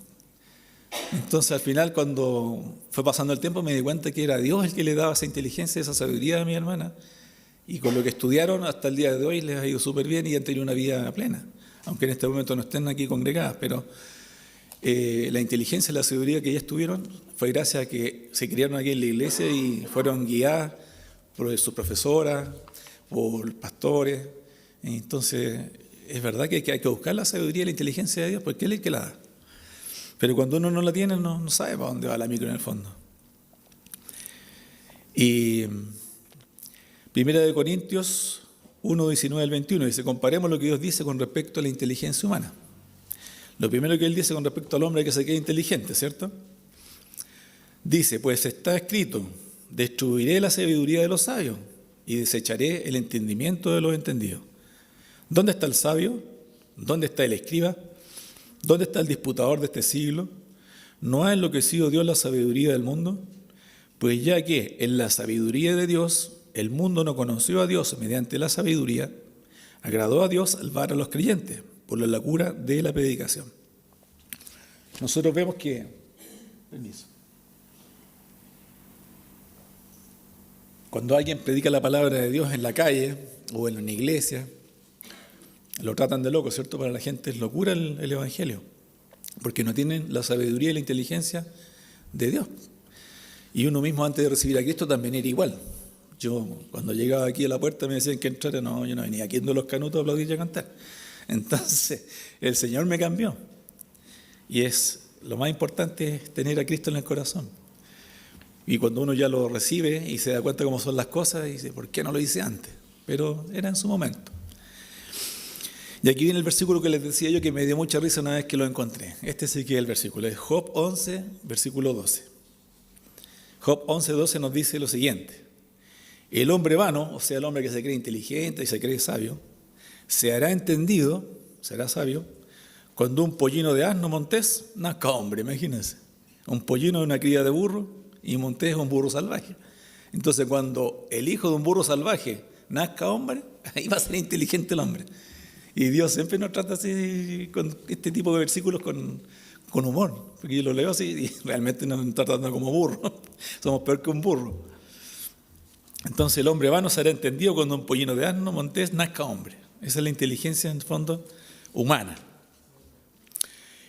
Entonces al final, cuando fue pasando el tiempo, me di cuenta que era Dios el que le daba esa inteligencia, esa sabiduría a mi hermana, y con lo que estudiaron hasta el día de hoy les ha ido súper bien y han tenido una vida plena, aunque en este momento no estén aquí congregadas, pero la inteligencia y la sabiduría que ellas tuvieron fue gracias a que se criaron aquí en la iglesia y fueron guiadas por sus profesoras, por pastores. Entonces, es verdad que hay que buscar la sabiduría y la inteligencia de Dios porque Él es el que la da. Pero cuando uno no la tiene, no sabe para dónde va la micro en el fondo. Y 1 Corintios 1, 19 al 21 dice, comparemos lo que Dios dice con respecto a la inteligencia humana. Lo primero que Él dice con respecto al hombre es que se quede inteligente, ¿cierto? Dice, pues está escrito, destruiré la sabiduría de los sabios y desecharé el entendimiento de los entendidos. ¿Dónde está el sabio? ¿Dónde está el escriba? ¿Dónde está el disputador de este siglo? ¿No ha enloquecido Dios la sabiduría del mundo? Pues ya que en la sabiduría de Dios el mundo no conoció a Dios mediante la sabiduría, agradó a Dios salvar a los creyentes por la locura de la predicación. Nosotros vemos que... Permiso. Cuando alguien predica la palabra de Dios en la calle o en una iglesia, lo tratan de loco, ¿cierto? Para la gente es locura el evangelio, porque no tienen la sabiduría y la inteligencia de Dios. Y uno mismo antes de recibir a Cristo también era igual. Yo cuando llegaba aquí a la puerta me decían que entrara, no, yo no venía aquí en los canutos a aplaudir y a cantar. Entonces el Señor me cambió. Y lo más importante es tener a Cristo en el corazón. Y cuando uno ya lo recibe y se da cuenta cómo son las cosas, dice, ¿por qué no lo hice antes? Pero era en su momento. Y aquí viene el versículo que les decía yo que me dio mucha risa una vez que lo encontré. Este sí que es el versículo, es Job 11, versículo 12. Job 11, 12 nos dice lo siguiente. El hombre vano, o sea, el hombre que se cree inteligente y se cree sabio, se hará entendido, será sabio, cuando un pollino de asno montés nazca hombre, imagínense. Un pollino es una cría de burro y montés es un burro salvaje. Entonces cuando el hijo de un burro salvaje nazca hombre, ahí va a ser inteligente el hombre. Y Dios siempre nos trata así, con este tipo de versículos con humor, porque yo lo leo así y realmente nos está tratando como burro. Somos peor que un burro. Entonces el hombre vano será entendido cuando un pollino de asno montés nazca hombre. Esa es la inteligencia en el fondo humana.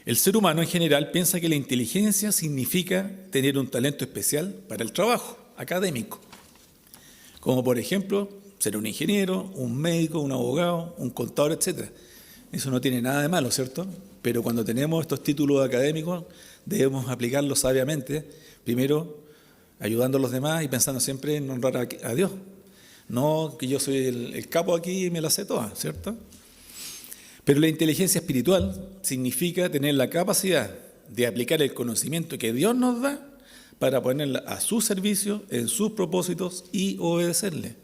El ser humano en general piensa que la inteligencia significa tener un talento especial para el trabajo académico, como por ejemplo ser un ingeniero, un médico, un abogado, un contador, etc. Eso no tiene nada de malo, ¿cierto? Pero cuando tenemos estos títulos académicos debemos aplicarlos sabiamente, primero ayudando a los demás y pensando siempre en honrar a Dios. No que yo soy el capo aquí y me la sé toda, ¿cierto? Pero la inteligencia espiritual significa tener la capacidad de aplicar el conocimiento que Dios nos da para ponerla a su servicio, en sus propósitos y obedecerle.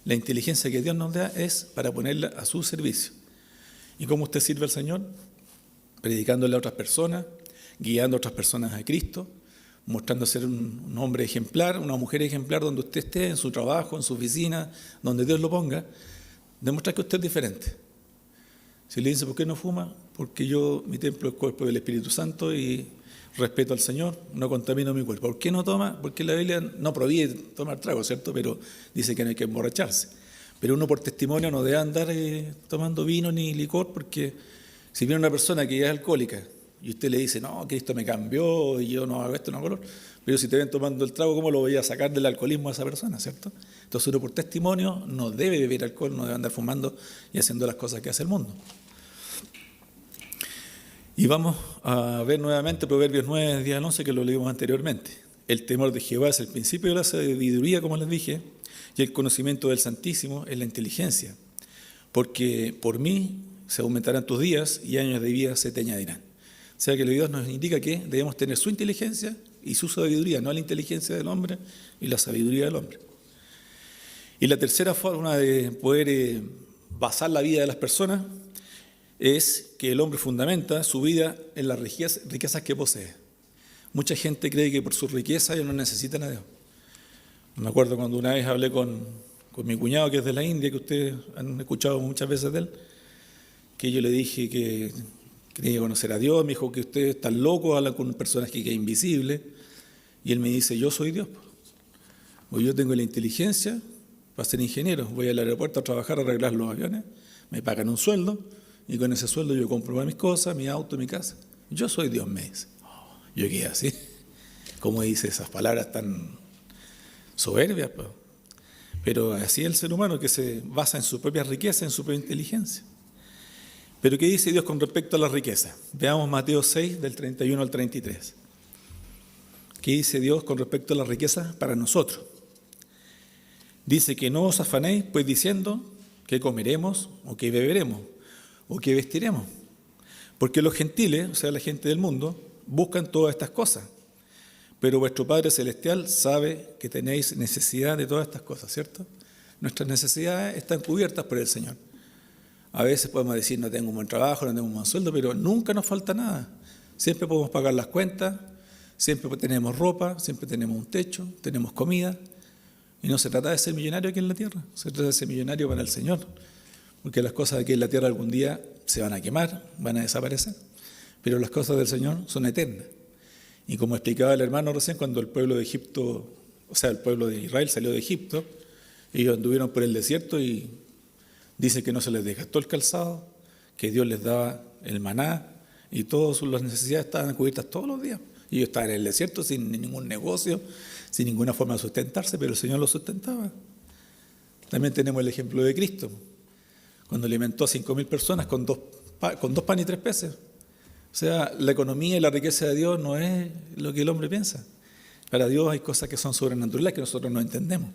La inteligencia que Dios nos da es para ponerla a su servicio. ¿Y cómo usted sirve al Señor? Predicándole a otras personas, guiando a otras personas a Cristo, mostrando ser un hombre ejemplar, una mujer ejemplar donde usted esté, en su trabajo, en su oficina, donde Dios lo ponga, demostrar que usted es diferente. Si le dice, ¿por qué no fuma? Porque mi templo es el cuerpo del Espíritu Santo y respeto al Señor, no contamino mi cuerpo. ¿Por qué no toma? Porque la Biblia no prohíbe tomar trago, ¿cierto? Pero dice que no hay que emborracharse. Pero uno por testimonio no debe andar tomando vino ni licor, porque si viene una persona que ya es alcohólica y usted le dice, no, Cristo me cambió y yo no hago esto, no hago lo otro, pero si te ven tomando el trago, ¿cómo lo voy a sacar del alcoholismo a esa persona, ¿cierto? Entonces uno por testimonio no debe beber alcohol, no debe andar fumando y haciendo las cosas que hace el mundo. Y vamos a ver nuevamente Proverbios 9, 10 al 11, que lo leímos anteriormente. El temor de Jehová es el principio de la sabiduría, como les dije, y el conocimiento del Santísimo es la inteligencia. Porque por mí se aumentarán tus días y años de vida se te añadirán. O sea que Dios nos indica que debemos tener su inteligencia y su sabiduría, no la inteligencia del hombre y la sabiduría del hombre. Y la tercera forma de poder basar la vida de las personas es que el hombre fundamenta su vida en las riquezas que posee. Mucha gente cree que por su riqueza ellos no necesitan a Dios. Me acuerdo cuando una vez hablé con mi cuñado, que es de la India, que ustedes han escuchado muchas veces de él, que yo le dije que quería conocer a Dios. Me dijo que ustedes están locos, hablan con personas que es invisible. Y él me dice, yo soy Dios. O yo tengo la inteligencia para ser ingeniero. Voy al aeropuerto a trabajar, a arreglar los aviones. Me pagan un sueldo. Y con ese sueldo yo compro mis cosas, mi auto, mi casa. Yo soy Dios, me dice. Yo quedé así. ¿Cómo dice esas palabras tan soberbias? Pero así es el ser humano, que se basa en su propia riqueza, en su propia inteligencia. Pero ¿qué dice Dios con respecto a la riqueza? Veamos Mateo 6, del 31 al 33. ¿Qué dice Dios con respecto a la riqueza para nosotros? Dice que no os afanéis, pues diciendo qué comeremos o qué beberemos o qué vestiremos. Porque los gentiles, o sea, la gente del mundo, buscan todas estas cosas. Pero vuestro Padre Celestial sabe que tenéis necesidad de todas estas cosas, ¿cierto? Nuestras necesidades están cubiertas por el Señor. A veces podemos decir, no tengo un buen trabajo, no tengo un buen sueldo, pero nunca nos falta nada. Siempre podemos pagar las cuentas, siempre tenemos ropa, siempre tenemos un techo, tenemos comida. Y no se trata de ser millonario aquí en la tierra, se trata de ser millonario para el Señor. Porque las cosas aquí en la tierra algún día se van a quemar, van a desaparecer. Pero las cosas del Señor son eternas. Y como explicaba el hermano recién, cuando el pueblo de Egipto, o sea, el pueblo de Israel salió de Egipto, ellos anduvieron por el desierto y dice que no se les desgastó el calzado, que Dios les daba el maná y todas las necesidades estaban cubiertas todos los días. Y ellos estaban en el desierto sin ningún negocio, sin ninguna forma de sustentarse, pero el Señor los sustentaba. También tenemos el ejemplo de Cristo, cuando alimentó a 5.000 personas con dos panes y 3 peces. O sea, la economía y la riqueza de Dios no es lo que el hombre piensa. Para Dios hay cosas que son sobrenaturales que nosotros no entendemos.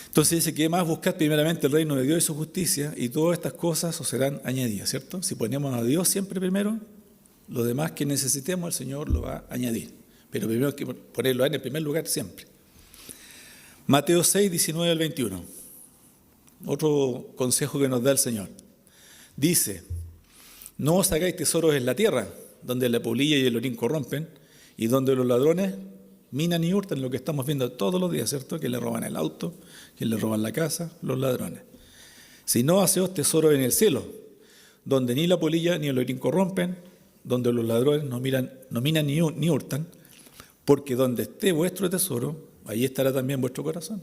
Entonces dice que más buscad primeramente el reino de Dios y su justicia, y todas estas cosas os serán añadidas, ¿cierto? Si ponemos a Dios siempre primero, lo demás que necesitemos el Señor lo va a añadir. Pero primero hay que ponerlo en el primer lugar siempre. Mateo 6, 19 al 21. Otro consejo que nos da el Señor. Dice, no os hagáis tesoros en la tierra, donde la polilla y el orín corrompen, y donde los ladrones minan y hurtan, lo que estamos viendo todos los días, ¿cierto? Que le roban el auto, que le roban la casa, los ladrones. Sino haceos tesoros en el cielo, donde ni la polilla ni el orín corrompen, donde los ladrones no minan ni hurtan, porque donde esté vuestro tesoro, ahí estará también vuestro corazón.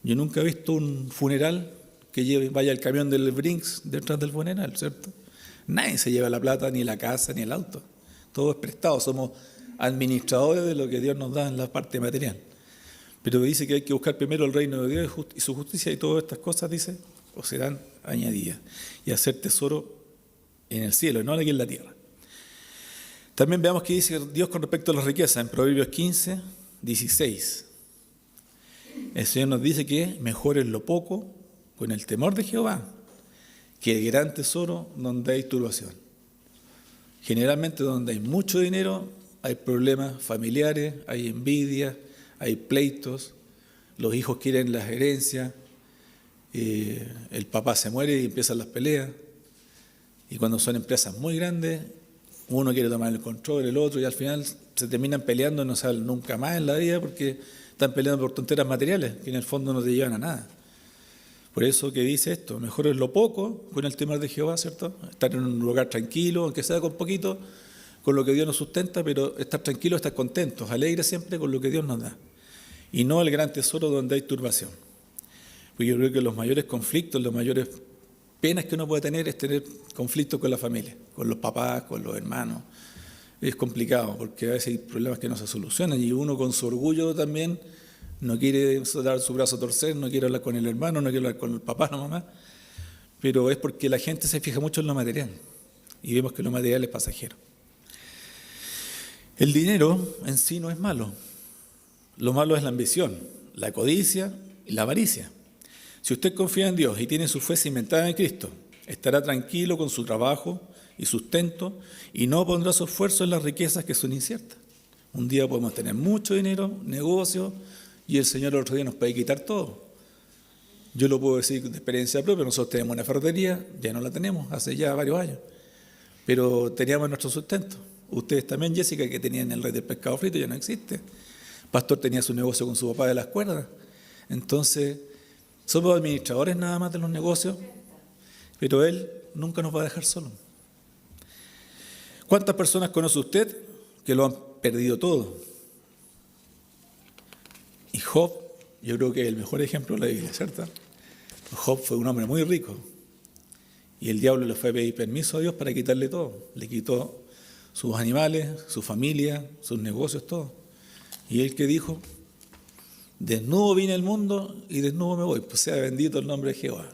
Yo nunca he visto un funeral que vaya el camión del Brinks detrás del funeral, ¿cierto? Nadie se lleva la plata, ni la casa, ni el auto. Todo es prestado, somos administradores de lo que Dios nos da en la parte material. Pero dice que hay que buscar primero el reino de Dios y su justicia, y todas estas cosas, dice, os serán añadidas. Y hacer tesoro en el cielo, no aquí en la tierra. También veamos qué dice Dios con respecto a la riqueza, en Proverbios 15, 16. El Señor nos dice que mejor es lo poco con el temor de Jehová que el gran tesoro donde hay turbación. Generalmente donde hay mucho dinero hay problemas familiares, hay envidia, hay pleitos, los hijos quieren las herencias, el papá se muere y empiezan las peleas. Y cuando son empresas muy grandes, uno quiere tomar el control, el otro, y al final se terminan peleando y no salen nunca más en la vida porque están peleando por tonteras materiales que en el fondo no te llevan a nada. Por eso que dice esto, mejor es lo poco con el temor de Jehová, ¿cierto? Estar en un lugar tranquilo, aunque sea con con lo que Dios nos sustenta, pero estar tranquilos, estar contentos, alegres siempre con lo que Dios nos da. Y no el gran tesoro donde hay turbación. Pues yo creo que los mayores conflictos, las mayores penas que uno puede tener es tener conflictos con la familia, con los papás, con los hermanos. Es complicado porque a veces hay problemas que no se solucionan y uno con su orgullo también no quiere dar su brazo a torcer, no quiere hablar con el hermano, no quiere hablar con el papá, la mamá, pero es porque la gente se fija mucho en lo material y vemos que lo material es pasajero. El dinero en sí no es malo. Lo malo es la ambición, la codicia y la avaricia. Si usted confía en Dios y tiene su fe cimentada en Cristo, estará tranquilo con su trabajo y sustento y no pondrá su esfuerzo en las riquezas que son inciertas. Un día podemos tener mucho dinero, negocios, y el Señor el otro día nos puede quitar todo. Yo lo puedo decir de experiencia propia, nosotros tenemos una ferretería, ya no la tenemos, hace ya varios años, pero teníamos nuestro sustento. Ustedes también, Jessica, que tenían el rey del pescado frito, ya no existe. Pastor tenía su negocio con su papá de las cuerdas. Entonces, somos administradores nada más de los negocios, pero Él nunca nos va a dejar solos. ¿Cuántas personas conoce usted que lo han perdido todo? Y Job, yo creo que es el mejor ejemplo de la Biblia, ¿cierto? Job fue un hombre muy rico y el diablo le fue a pedir permiso a Dios para quitarle todo. Le quitó sus animales, su familia, sus negocios, todo. Y él que dijo, desnudo vine al mundo y desnudo me voy, pues sea bendito el nombre de Jehová.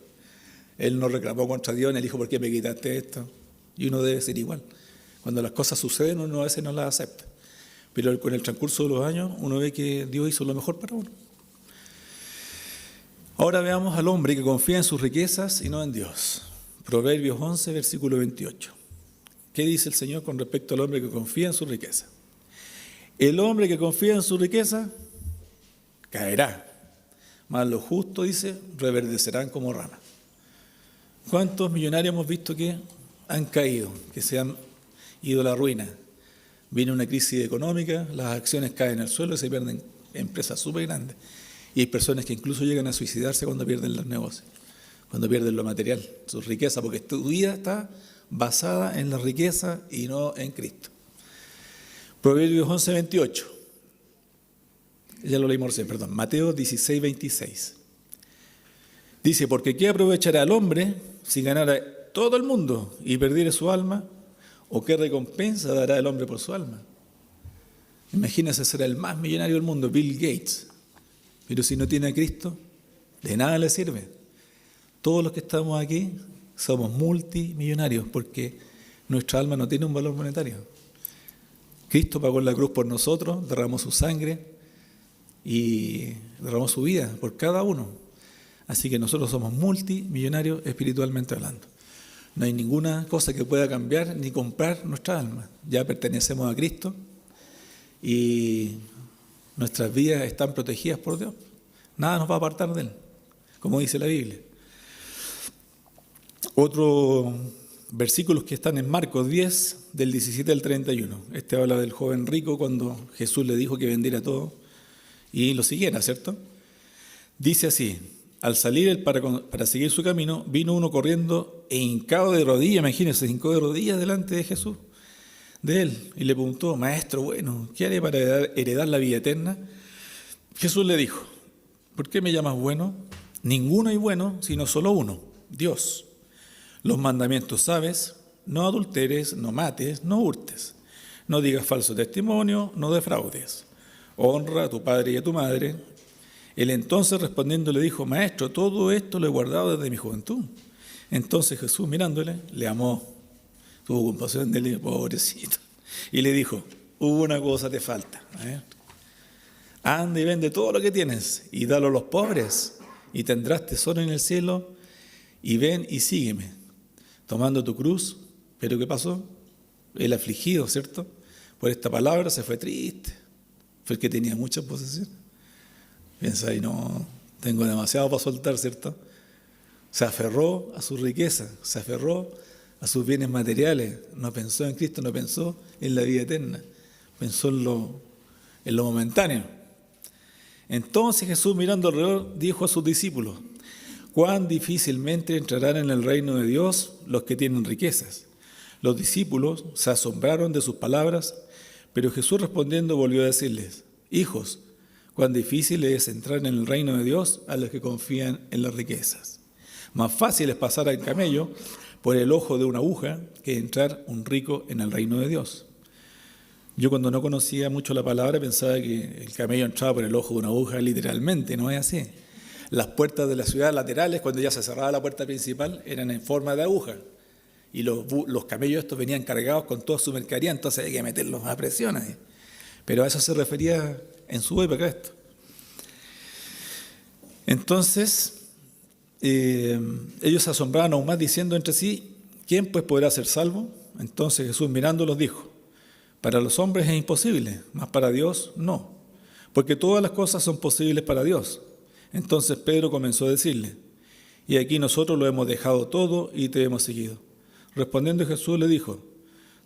Él no reclamó contra Dios, ni le dijo, ¿por qué me quitaste esto? Y uno debe ser igual. Cuando las cosas suceden, uno a veces no las acepta. Pero con el transcurso de los años, uno ve que Dios hizo lo mejor para uno. Ahora veamos al hombre que confía en sus riquezas y no en Dios. Proverbios 11, versículo 28. ¿Qué dice el Señor con respecto al hombre que confía en su riqueza? El hombre que confía en su riqueza caerá, mas los justos, dice, reverdecerán como ramas. ¿Cuántos millonarios hemos visto que han caído, que se han ido a la ruina? Viene una crisis económica, las acciones caen al suelo y se pierden empresas súper grandes. Y hay personas que incluso llegan a suicidarse cuando pierden los negocios, cuando pierden lo material, su riqueza, porque tu vida está basada en la riqueza y no en Cristo. Proverbios 11, 28. Ya lo leímos recién, perdón. Mateo 16, 26. Dice, porque ¿qué aprovechará el hombre si ganara todo el mundo y perdiera su alma? ¿O qué recompensa dará el hombre por su alma? Imagínese, será el más millonario del mundo, Bill Gates. Pero si no tiene a Cristo, de nada le sirve. Todos los que estamos aquí somos multimillonarios porque nuestra alma no tiene un valor monetario. Cristo pagó en la cruz por nosotros, derramó su sangre y derramó su vida por cada uno. Así que nosotros somos multimillonarios espiritualmente hablando. No hay ninguna cosa que pueda cambiar ni comprar nuestra alma. Ya pertenecemos a Cristo y nuestras vidas están protegidas por Dios. Nada nos va a apartar de Él, como dice la Biblia. Otros versículos que están en Marcos 10, del 17 al 31. Este habla del joven rico cuando Jesús le dijo que vendiera todo y lo siguiera, ¿cierto? Dice así, al salir él para seguir su camino, vino uno corriendo e hincado de rodillas, imagínense, hincó de rodillas delante de Jesús, de él, y le preguntó, maestro, bueno, ¿qué haré para heredar la vida eterna? Jesús le dijo, ¿por qué me llamas bueno? Ninguno hay bueno, sino solo uno, Dios. Los mandamientos sabes, no adulteres, no mates, no hurtes, no digas falso testimonio, no defraudes, honra a tu padre y a tu madre. Él entonces respondiendo le dijo, maestro, todo esto lo he guardado desde mi juventud. Entonces Jesús mirándole, le amó, tuvo compasión de él, pobrecito, y le dijo, una cosa te falta, anda y vende todo lo que tienes y dalo a los pobres y tendrás tesoro en el cielo y ven y sígueme, tomando tu cruz. Pero ¿qué pasó? El afligido, ¿cierto? Por esta palabra se fue triste, fue el que tenía muchas posesiones. Piensa, y no, tengo demasiado para soltar, ¿cierto? Se aferró a su riqueza, se aferró a sus bienes materiales, no pensó en Cristo, no pensó en la vida eterna, pensó en lo momentáneo. Entonces Jesús, mirando alrededor, dijo a sus discípulos, cuán difícilmente entrarán en el reino de Dios los que tienen riquezas. Los discípulos se asombraron de sus palabras, pero Jesús respondiendo volvió a decirles: hijos, cuán difícil es entrar en el reino de Dios a los que confían en las riquezas. Más fácil es pasar al camello por el ojo de una aguja que entrar un rico en el reino de Dios. Yo cuando no conocía mucho la palabra pensaba que el camello entraba por el ojo de una aguja literalmente, no es así. Las puertas de la ciudad laterales, cuando ya se cerraba la puerta principal, eran en forma de aguja. Y los camellos estos venían cargados con toda su mercadería, entonces había que meterlos a presión ahí. Pero a eso se refería en su época esto. Entonces, ellos se asombraban aún más diciendo entre sí: ¿quién pues podrá ser salvo? Entonces Jesús mirándolos dijo: para los hombres es imposible, mas para Dios no, porque todas las cosas son posibles para Dios. Entonces Pedro comenzó a decirle: y aquí nosotros lo hemos dejado todo y te hemos seguido. Respondiendo Jesús le dijo: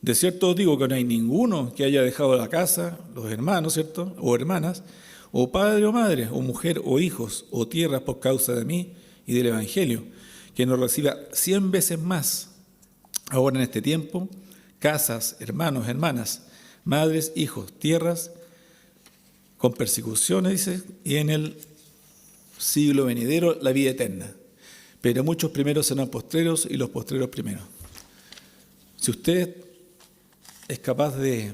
de cierto os digo que no hay ninguno que haya dejado la casa, los hermanos, ¿cierto?, o hermanas, o padre o madre, o mujer o hijos, o tierras por causa de mí y del Evangelio, que no reciba 100 veces más ahora en este tiempo, casas, hermanos, hermanas, madres, hijos, tierras, con persecuciones, dice, y en el siglo venidero la vida eterna. Pero muchos primeros serán postreros y los postreros primeros. Si usted es capaz de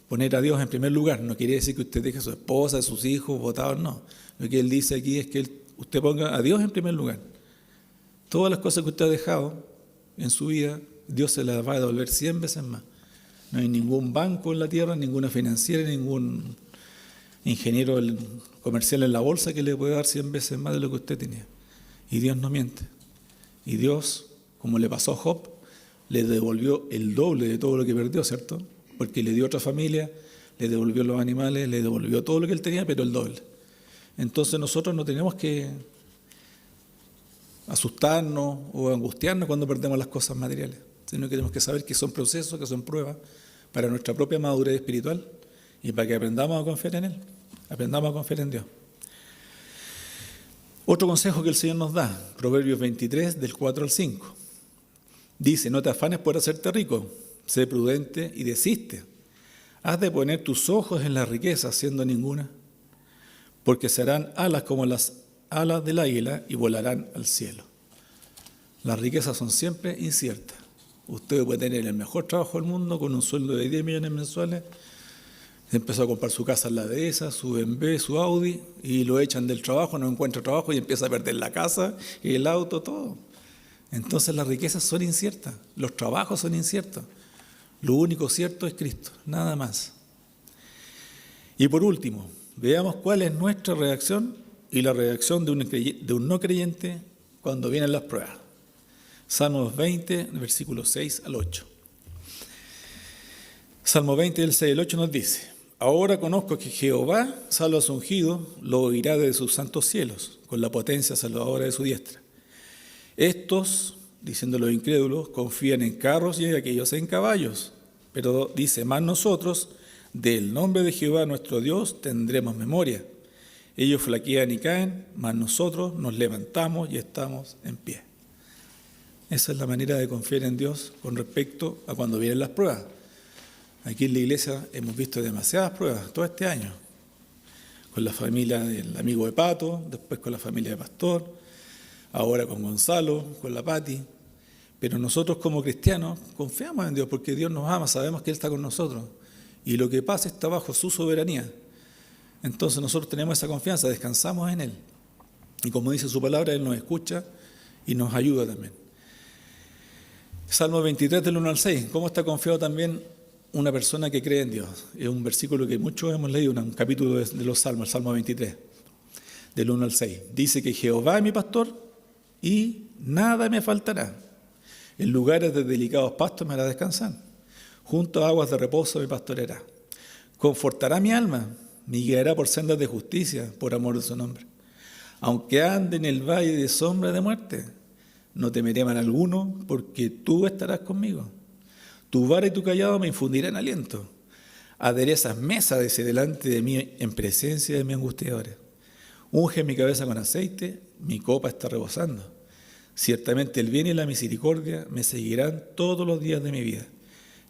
poner a Dios en primer lugar, no quiere decir que usted deje a su esposa, a sus hijos votados, no. Lo que él dice aquí es que usted ponga a Dios en primer lugar. Todas las cosas que usted ha dejado en su vida, Dios se las va a devolver 100 veces más. No hay ningún banco en la tierra, ninguna financiera, ningún ingeniero comercial en la bolsa que le pueda dar 100 veces más de lo que usted tenía. Y Dios no miente. Y Dios, como le pasó a Job, le devolvió el doble de todo lo que perdió, ¿cierto? Porque le dio otra familia, le devolvió los animales, le devolvió todo lo que él tenía, pero el doble. Entonces nosotros no tenemos que asustarnos o angustiarnos cuando perdemos las cosas materiales, sino que tenemos que saber que son procesos, que son pruebas para nuestra propia madurez espiritual y para que aprendamos a confiar en Él, aprendamos a confiar en Dios. Otro consejo que el Señor nos da, Proverbios 23, del 4 al 5. Dice: no te afanes por hacerte rico, sé prudente y desiste. Has de poner tus ojos en las riquezas, siendo ninguna, porque serán alas como las alas del águila y volarán al cielo. Las riquezas son siempre inciertas. Usted puede tener el mejor trabajo del mundo con un sueldo de 10 millones mensuales. Empezó a comprar su casa en la dehesa, su BMW, su Audi, y lo echan del trabajo, no encuentra trabajo y empieza a perder la casa, el auto, todo. Entonces las riquezas son inciertas, los trabajos son inciertos. Lo único cierto es Cristo, nada más. Y por último, veamos cuál es nuestra reacción y la reacción de un no creyente cuando vienen las pruebas. Salmos 20, versículos 6 al 8. Salmo 20, del 6 al 8 nos dice: ahora conozco que Jehová salva a su ungido, lo oirá de sus santos cielos, con la potencia salvadora de su diestra. Estos, diciendo los incrédulos, confían en carros y aquellos en caballos. Pero dice: más nosotros, del nombre de Jehová nuestro Dios, tendremos memoria. Ellos flaquean y caen, mas nosotros nos levantamos y estamos en pie. Esa es la manera de confiar en Dios con respecto a cuando vienen las pruebas. Aquí en la iglesia hemos visto demasiadas pruebas todo este año. Con la familia del amigo de Pato, después con la familia de Pastor, ahora con Gonzalo, con la Pati. Pero nosotros como cristianos confiamos en Dios porque Dios nos ama, sabemos que Él está con nosotros. Y lo que pasa está bajo su soberanía. Entonces nosotros tenemos esa confianza, descansamos en Él. Y como dice su palabra, Él nos escucha y nos ayuda también. Salmo 23 del 1 al 6. ¿Cómo está confiado también una persona que cree en Dios? Es un versículo que muchos hemos leído, un capítulo de los Salmos, el Salmo 23, del 1 al 6. Dice que Jehová es mi pastor y nada me faltará. En lugares de delicados pastos me hará descansar. Junto a aguas de reposo me pastoreará. Confortará mi alma, me guiará por sendas de justicia, por amor de su nombre. Aunque ande en el valle de sombra de muerte, no temeré mal alguno, porque tú estarás conmigo. Tu vara y tu callado me infundirán aliento. Aderezas mesa delante de mí en presencia de mis angustiadores. Unge mi cabeza con aceite, mi copa está rebosando. Ciertamente el bien y la misericordia me seguirán todos los días de mi vida,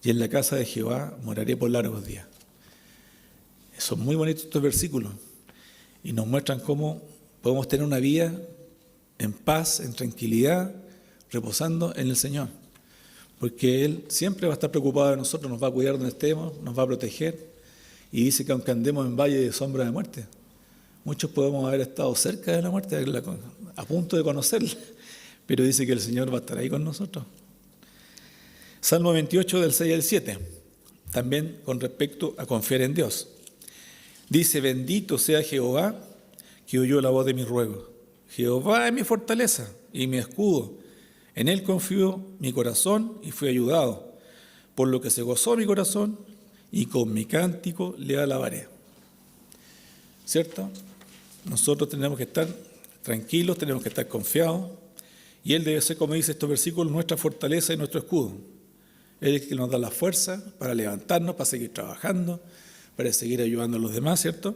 y en la casa de Jehová moraré por largos días. Son muy bonitos estos versículos y nos muestran cómo podemos tener una vida en paz, en tranquilidad, reposando en el Señor. Porque Él siempre va a estar preocupado de nosotros, nos va a cuidar donde estemos, nos va a proteger. Y dice que aunque andemos en valle de sombra de muerte, muchos podemos haber estado cerca de la muerte, a punto de conocerla, pero dice que el Señor va a estar ahí con nosotros. Salmo 28 del 6 al 7, también con respecto a confiar en Dios. Dice: bendito sea Jehová, que oyó la voz de mi ruego. Jehová es mi fortaleza y mi escudo. En Él confió mi corazón y fui ayudado. Por lo que se gozó mi corazón y con mi cántico le alabaré. ¿Cierto? Nosotros tenemos que estar tranquilos, tenemos que estar confiados. Y Él debe ser, como dice estos versículos, nuestra fortaleza y nuestro escudo. Él es el que nos da la fuerza para levantarnos, para seguir trabajando, para seguir ayudando a los demás, ¿cierto?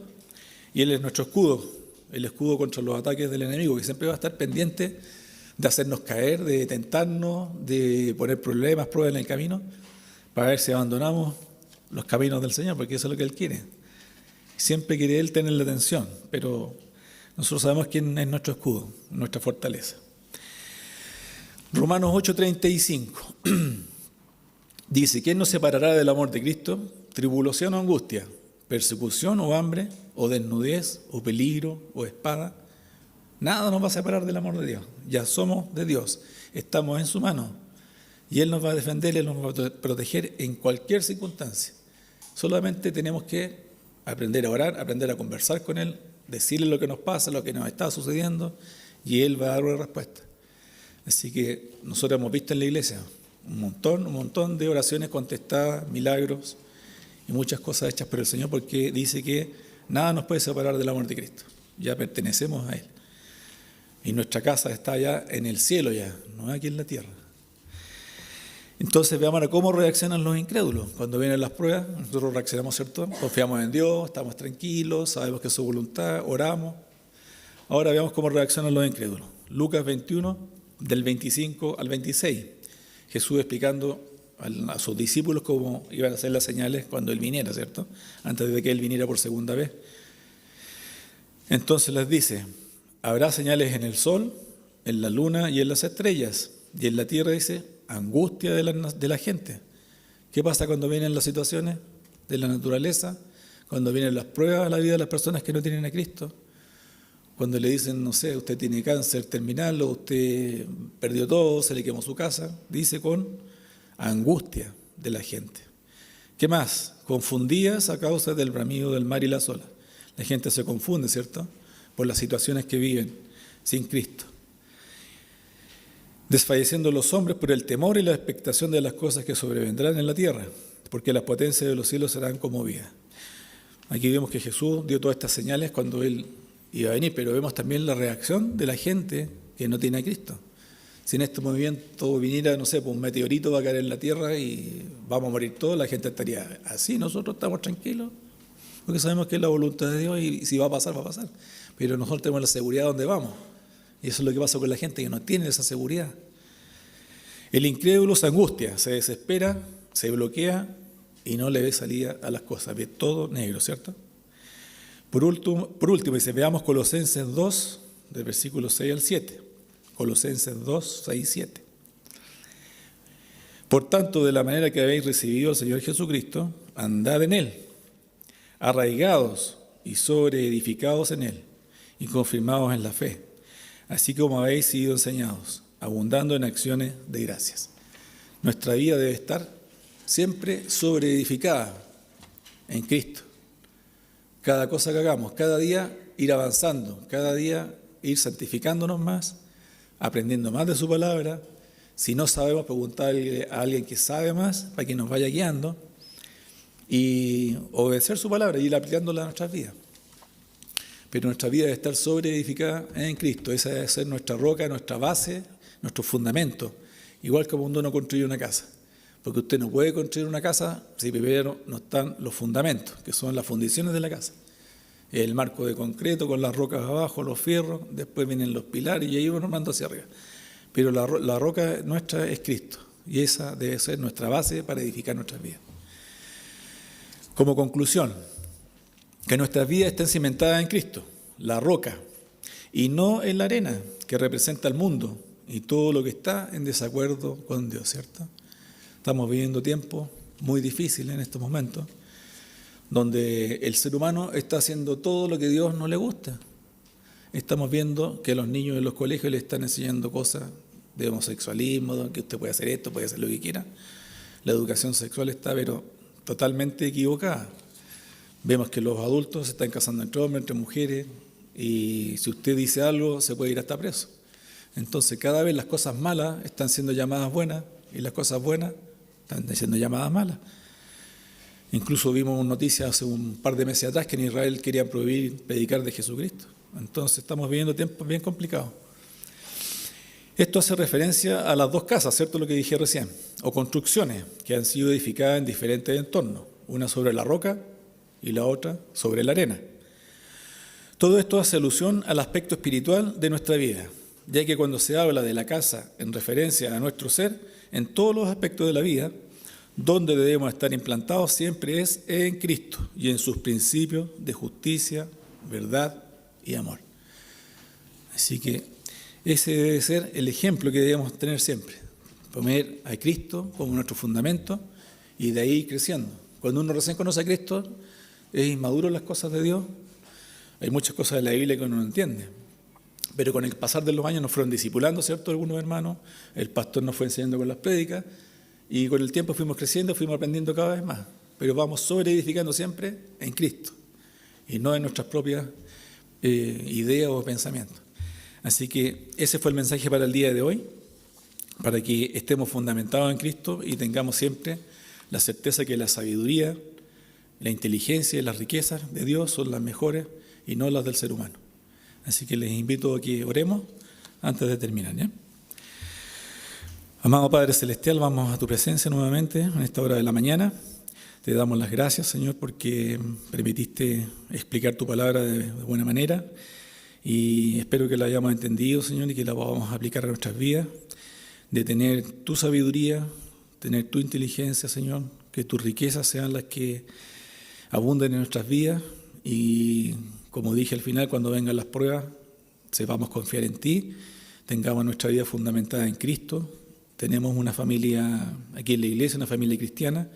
Y Él es nuestro escudo, el escudo contra los ataques del enemigo, que siempre va a estar pendiente de hacernos caer, de tentarnos, de poner problemas, pruebas en el camino, para ver si abandonamos los caminos del Señor, porque eso es lo que Él quiere. Siempre quiere Él tener la atención, pero nosotros sabemos quién es nuestro escudo, nuestra fortaleza. Romanos 8:35 dice: ¿quién nos separará del amor de Cristo? Tribulación o angustia, persecución o hambre, o desnudez, o peligro, o espada. Nada nos va a separar del amor de Dios. Ya somos de Dios, estamos en su mano. Y Él nos va a defender, Él nos va a proteger en cualquier circunstancia. Solamente tenemos que aprender a orar, aprender a conversar con Él, decirle lo que nos pasa, lo que nos está sucediendo, y Él va a dar una respuesta. Así que nosotros hemos visto en la iglesia un montón de oraciones contestadas, milagros y muchas cosas hechas por el Señor, porque dice que nada nos puede separar del amor de Cristo. Ya pertenecemos a Él. Y nuestra casa está allá en el cielo ya, no aquí en la tierra. Entonces veamos ahora cómo reaccionan los incrédulos. Cuando vienen las pruebas, nosotros reaccionamos, ¿cierto? Confiamos en Dios, estamos tranquilos, sabemos que es su voluntad, oramos. Ahora veamos cómo reaccionan los incrédulos. Lucas 21, del 25 al 26. Jesús explicando a sus discípulos cómo iban a hacer las señales cuando Él viniera, ¿cierto? Antes de que Él viniera por segunda vez. Entonces les dice: habrá señales en el sol, en la luna y en las estrellas. Y en la tierra, dice, angustia de la gente. ¿Qué pasa cuando vienen las situaciones de la naturaleza? Cuando vienen las pruebas a la vida de las personas que no tienen a Cristo. Cuando le dicen, no sé, usted tiene cáncer terminal, o usted perdió todo, se le quemó su casa. Dice, con angustia de la gente. ¿Qué más? Confundidas a causa del bramido del mar y las olas. La gente se confunde, ¿cierto?, por las situaciones que viven sin Cristo. Desfalleciendo los hombres por el temor y la expectación de las cosas que sobrevendrán en la tierra, porque las potencias de los cielos serán conmovidas. Aquí vemos que Jesús dio todas estas señales cuando Él iba a venir, pero vemos también la reacción de la gente que no tiene a Cristo. Si en este movimiento viniera, no sé, pues un meteorito va a caer en la tierra y vamos a morir todos, la gente estaría así. Nosotros estamos tranquilos, porque sabemos que es la voluntad de Dios y si va a pasar, va a pasar. Pero nosotros tenemos la seguridad donde vamos. Y eso es lo que pasa con la gente que no tiene esa seguridad. El incrédulo se angustia, se desespera, se bloquea y no le ve salida a las cosas. Ve todo negro, ¿cierto? Por último, dice, veamos Colosenses 2, del versículo 6 al 7. Colosenses 2, 6 y 7. Por tanto, de la manera que habéis recibido al Señor Jesucristo, andad en Él, arraigados y sobreedificados en Él, y confirmados en la fe, así como habéis sido enseñados, abundando en acciones de gracias. Nuestra vida debe estar siempre sobreedificada en Cristo. Cada cosa que hagamos, cada día ir avanzando, cada día ir santificándonos más, aprendiendo más de su palabra. Si no sabemos, preguntarle a alguien que sabe más para que nos vaya guiando y obedecer su palabra y ir aplicándola a nuestras vidas. Pero nuestra vida debe estar sobreedificada en Cristo. Esa debe ser nuestra roca, nuestra base, nuestro fundamento. Igual que cuando uno construye una casa. Porque usted no puede construir una casa si primero no están los fundamentos, que son las fundiciones de la casa. El marco de concreto con las rocas abajo, los fierros, después vienen los pilares y ahí uno manda hacia arriba. Pero la roca nuestra es Cristo. Y esa debe ser nuestra base para edificar nuestras vidas. Como conclusión, que nuestras vidas estén cimentadas en Cristo, la roca, y no en la arena que representa el mundo y todo lo que está en desacuerdo con Dios, ¿cierto? Estamos viviendo tiempos muy difíciles en estos momentos, donde el ser humano está haciendo todo lo que a Dios no le gusta. Estamos viendo que a los niños en los colegios les están enseñando cosas de homosexualismo, que usted puede hacer esto, puede hacer lo que quiera. La educación sexual está, pero totalmente equivocada. Vemos que los adultos se están casando entre hombres, entre mujeres, y si usted dice algo, se puede ir hasta preso. Entonces, cada vez las cosas malas están siendo llamadas buenas, y las cosas buenas están siendo llamadas malas. Incluso vimos noticias hace un par de meses atrás que en Israel querían prohibir predicar de Jesucristo. Entonces, estamos viviendo tiempos bien complicados. Esto hace referencia a las dos casas, ¿cierto? Lo que dije recién, o construcciones que han sido edificadas en diferentes entornos, una sobre la roca y la otra sobre la arena. Todo esto hace alusión al aspecto espiritual de nuestra vida, ya que cuando se habla de la casa en referencia a nuestro ser, en todos los aspectos de la vida, donde debemos estar implantados siempre es en Cristo y en sus principios de justicia, verdad y amor. Así que ese debe ser el ejemplo que debemos tener siempre, poner a Cristo como nuestro fundamento y de ahí ir creciendo. Cuando uno recién conoce a Cristo, es inmaduro en las cosas de Dios. Hay muchas cosas de la Biblia que uno no entiende, pero con el pasar de los años nos fueron discipulando, ¿cierto? Algunos hermanos, el pastor nos fue enseñando con las prédicas y con el tiempo fuimos creciendo, fuimos aprendiendo cada vez más, pero vamos sobreedificando siempre en Cristo y no en nuestras propias ideas o pensamientos. Así que ese fue el mensaje para el día de hoy, para que estemos fundamentados en Cristo y tengamos siempre la certeza que la sabiduría, la inteligencia y las riquezas de Dios son las mejores y no las del ser humano. Así que les invito a que oremos antes de terminar, ¿ya? Amado Padre Celestial, vamos a tu presencia nuevamente en esta hora de la mañana. Te damos las gracias, Señor, porque permitiste explicar tu palabra de buena manera y espero que la hayamos entendido, Señor, y que la podamos aplicar a nuestras vidas, de tener tu sabiduría, tener tu inteligencia, Señor, que tus riquezas sean las que abunden en nuestras vidas y, como dije al final, cuando vengan las pruebas, sepamos confiar en ti, tengamos nuestra vida fundamentada en Cristo. Tenemos una familia aquí en la iglesia, una familia cristiana,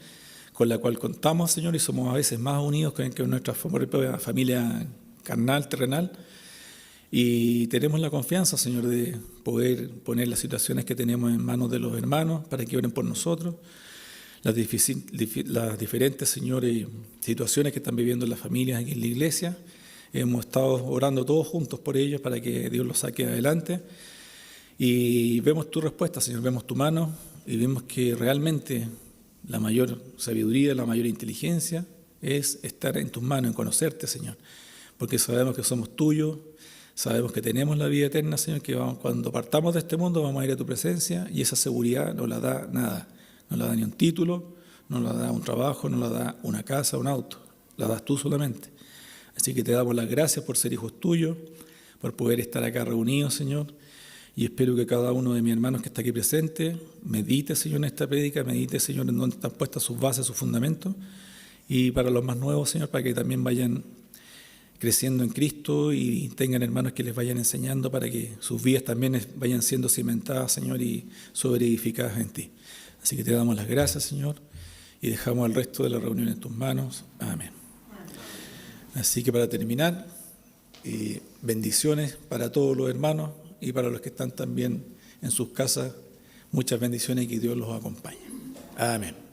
con la cual contamos, Señor, y somos a veces más unidos que nuestra propia familia carnal, terrenal, y tenemos la confianza, Señor, de poder poner las situaciones que tenemos en manos de los hermanos para que oren por nosotros, las diferentes, Señor, situaciones que están viviendo las familias aquí en la iglesia. Hemos estado orando todos juntos por ellos para que Dios los saque adelante. Y vemos tu respuesta, Señor, vemos tu mano y vemos que realmente la mayor sabiduría, la mayor inteligencia es estar en tus manos, en conocerte, Señor. Porque sabemos que somos tuyos, sabemos que tenemos la vida eterna, Señor, que cuando partamos de este mundo vamos a ir a tu presencia y esa seguridad no la da nada. No la da ni un título, no la da un trabajo, no la da una casa, un auto. La das tú solamente. Así que te damos las gracias por ser hijos tuyos, por poder estar acá reunidos, Señor. Y espero que cada uno de mis hermanos que está aquí presente medite, Señor, en esta prédica, medite, Señor, en dónde están puestas sus bases, sus fundamentos. Y para los más nuevos, Señor, para que también vayan creciendo en Cristo y tengan hermanos que les vayan enseñando para que sus vidas también vayan siendo cimentadas, Señor, y sobreedificadas en ti. Así que te damos las gracias, Señor, y dejamos el resto de la reunión en tus manos. Amén. Así que para terminar, bendiciones para todos los hermanos y para los que están también en sus casas. Muchas bendiciones y que Dios los acompañe. Amén.